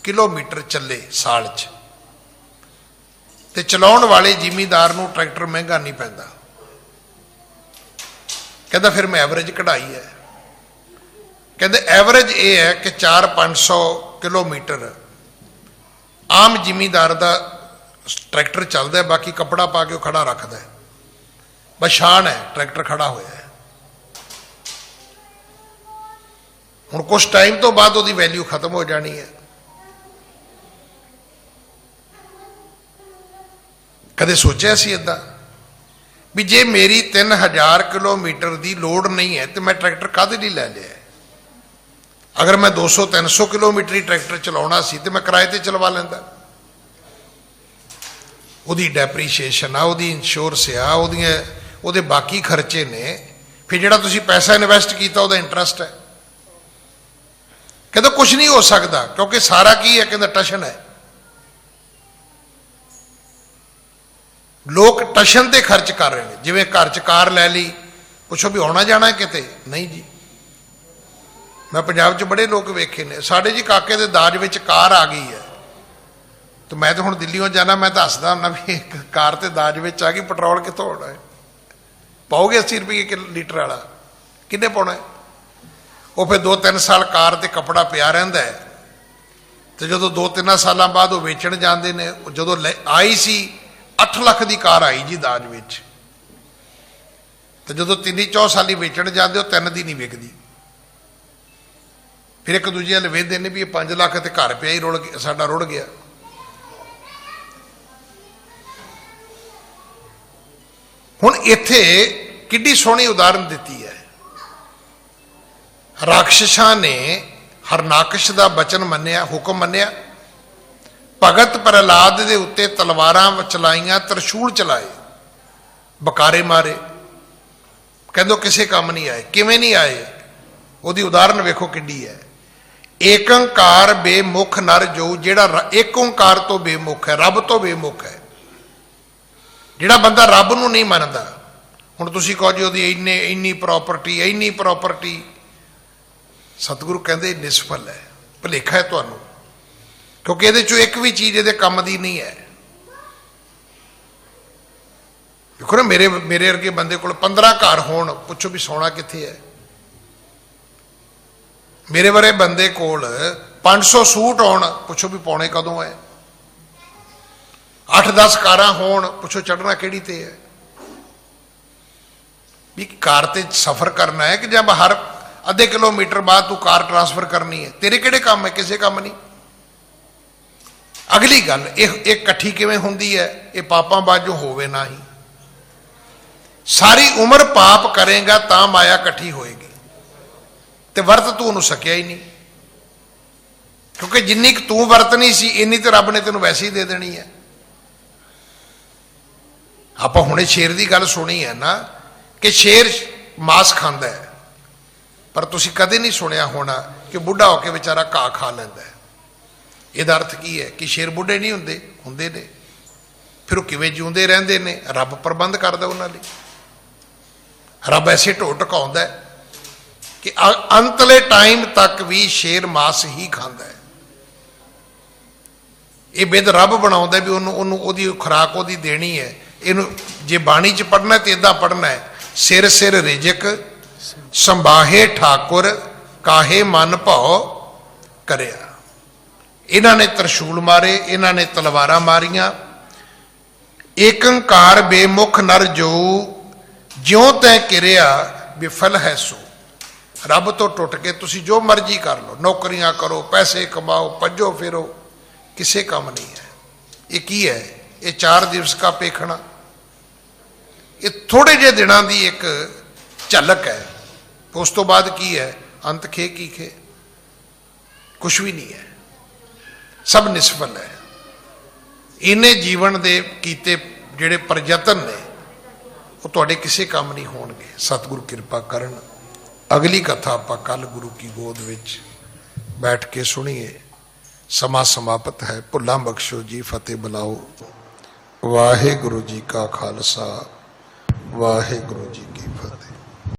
ਕਿਲੋਮੀਟਰ ਚੱਲੇ ਸਾਲ 'ਚ ਤੇ ਚਲਾਉਣ ਵਾਲੇ ਜ਼ਿਮੀਂਦਾਰ ਨੂੰ ਟਰੈਕਟਰ ਮਹਿੰਗਾ ਨਹੀਂ ਪੈਂਦਾ। ਕਹਿੰਦਾ ਫਿਰ ਮੈਂ ਐਵਰੇਜ ਕਢਾਈ ਹੈ। ਕਹਿੰਦੇ ਐਵਰੇਜ ਇਹ ਹੈ ਕਿ 400-500 ਕਿਲੋਮੀਟਰ ਆਮ ਜ਼ਿਮੀਂਦਾਰ ਦਾ ਟਰੈਕਟਰ ਚੱਲਦਾ, ਬਾਕੀ ਕੱਪੜਾ ਪਾ ਕੇ ਉਹ ਖੜਾ ਰੱਖਦਾ, ਬਸ ਸ਼ਾਨ ਹੈ ਟਰੈਕਟਰ ਖੜਾ ਹੋਇਆ ਹੈ। ਹੁਣ ਕੁਛ ਟਾਈਮ ਤੋਂ ਬਾਅਦ ਉਹਦੀ ਵੈਲਿਊ ਖਤਮ ਹੋ ਜਾਣੀ ਹੈ। ਕਦੇ ਸੋਚਿਆ ਸੀ ਇਦਾਂ ਵੀ ਜੇ ਮੇਰੀ 3000 ਕਿਲੋਮੀਟਰ ਦੀ ਲੋਡ ਨਹੀਂ ਹੈ ਤੇ ਮੈਂ ਟਰੈਕਟਰ ਕਾਹਦੇ ਲਈ ਲੈ ਲਿਆ? ਅਗਰ ਮੈਂ 200-300 ਕਿਲੋਮੀਟਰ ਹੀ ਟਰੈਕਟਰ ਚਲਾਉਣਾ ਸੀ ਤੇ ਮੈਂ ਕਿਰਾਏ ਤੇ ਚਲਵਾ ਲੈਂਦਾ। ਉਹਦੀ ਡੈਪਰੀਸ਼ੀਏਸ਼ਨ ਆ, ਉਹਦੀ ਇੰਸ਼ੋਰੈਂਸ ਆ, ਉਹਦੇ ਬਾਕੀ ਖਰਚੇ ਨੇ। ਫਿਰ ਜਿਹੜਾ ਤੁਸੀਂ ਪੈਸਾ ਇਨਵੈਸਟ ਕੀਤਾ ਉਹਦਾ ਇੰਟਰਸਟ ਹੈ। ਕਹਿੰਦਾ ਕੁਝ ਨਹੀਂ ਹੋ ਸਕਦਾ ਕਿਉਂਕਿ ਸਾਰਾ ਕੀ ਹੈ, ਕਹਿੰਦਾ ਟਸ਼ਨ ਹੈ। ਲੋਕ ਟਸ਼ਨ ਤੇ ਖਰਚ ਕਰ ਰਹੇ ਨੇ। ਜਿਵੇਂ ਘਰ 'ਚ ਕਾਰ ਲੈ ਲਈ, ਪੁੱਛੋ ਵੀ ਆਉਣਾ ਜਾਣਾ ਕਿਤੇ? ਨਹੀਂ ਜੀ। ਮੈਂ ਪੰਜਾਬ 'ਚ ਬੜੇ ਲੋਕ ਵੇਖੇ ਨੇ। ਸਾਡੇ ਜੀ ਕਾਕੇ ਦੇ ਦਾਜ ਵਿੱਚ ਕਾਰ ਆ ਗਈ ਹੈ तो मैं तो हुण दिल्लीओं जाना, मैं दसदा हुंदा भी एक कार ते दाज विच आ गई, पेट्रोल कित्थों होना है? पाओगे 80 रुपये लीटर वाला, किन्ने पाउणा है? वो फिर 2-3 साल कार ते कपड़ा पिया रहिंदा है, तो जो 2-3 साल बाद वो वेचण जाते हैं। जो आई सी 8 लाख की कार आई जी दाज विच, तो जो 3-4 साल वेचण जाते हो 3 दी नहीं विकदी। फिर एक दूजे वाल वेखदे ने भी ये 5 लाख ते घर पिया ही रुड़ गया, साडा रुड़ गया। हुण इत्थे किड्डी सोहनी उदाहरण दिती है। राक्षसां ने हरनाकश का बचन मन्निया, हुक्म मन्निया, भगत प्रहलाद दे उत्ते तलवारां चलाइयां, त्रिशूल चलाए, बकारे मारे, कहंदो किसे काम नहीं आए। किवें नहीं आए? उहदी उदाहरण वेखो किड्डी है। एक ओंकार बेमुख नर जो, जिहड़ा एक ओंकार तो बेमुख है, रब तो बेमुख है, जिहड़ा बंदा रब नूं नहीं मनदा। हुण तुसीं कहो जी उहदी इन्नी प्रॉपर्टी, सतगुरु कहते निष्फल है, भुलेखा है तुहानूं, क्योंकि ये चो एक भी चीज़ ये काम की नहीं है। देखो ना, मेरे वर्गे बंदे को 15 घर होण, पुछो भी सोना कित्थे है? मेरे बारे बंदे कोल 500 सूट होण, पुछो भी पाउणे कदों है? 8-10 कारां होण, पुछो चढ़ना किहड़ी ते है? भी कार ते सफर करना है कि जब हर अद्धे किलोमीटर बाद तू कार ट्रांसफर करनी है? तेरे किहड़े काम है? किसी काम नहीं। अगली गल, एक कट्ठी किवें हुंदी है? ये पापां बाजों होवे ना ही। सारी उम्र पाप करेगा तां माया कट्ठी होएगी, ते वर्त तू उहनूं सकिया ही नहीं, क्योंकि जिन्नी तू वरतनी सी इन्नी तो रब ने तेनों वैसे ही दे देनी है। आपां हुणे शेर की गल सुनी है ना कि शेर मांस खांदा है, पर तुसी कदे नहीं सुनिया होना कि बुढ़ा होके बेचारा घाह खा लैंदा है। इहदा अर्थ की है कि शेर बुढ़े नहीं हुंदे, हुंदे ने। फिर वो किवें जिउंदे रहिंदे ने? रब प्रबंध करदा उन्हां लई। रब ऐसे ढो ढकाउंदा है कि अंतले टाइम तक भी शेर मांस ही खांदा है। ये बिद रब बनाउंदा भी उन्होंने ओहदी खुराक ओहदी देनी है। इहनूं जे बाणी च पढ़ना तो इदां पढ़ना है, सिर सिर रिजक संभाहे ठाकुर काहे मन भाओ करया। इन्हां ने त्रिशूल मारे, इन्हां ने तलवारां मारियां। एक ओंकार बेमुख नर जो, ज्यों तै किरिया विफल है सो। रब तो टुट के तुसी जो मर्जी कर लो, नौकरियां करो, पैसे कमाओ, भजो फिरो, किसे काम नहीं है। ये की है? ये 4 दिवस का पेखना, ये थोड़े जे दिनों की एक झलक है। उस तो बाद की है? अंत खे की खे, कुछ भी नहीं है, सब निष्फल है। इन्हें जीवन दे कीते जिहड़े प्रयत्न ने वो तुहाडे किसी काम नहीं होणगे। सतगुरु कृपा करन। अगली कथा आपां कल गुरु की गोद विच बैठ के सुनिए। समा समाप्त है। भुल्लां बख्शो जी, फतेह बुलाओ। वाहिगुरु जी का खालसा, वाहिगुरु जी की फतेह।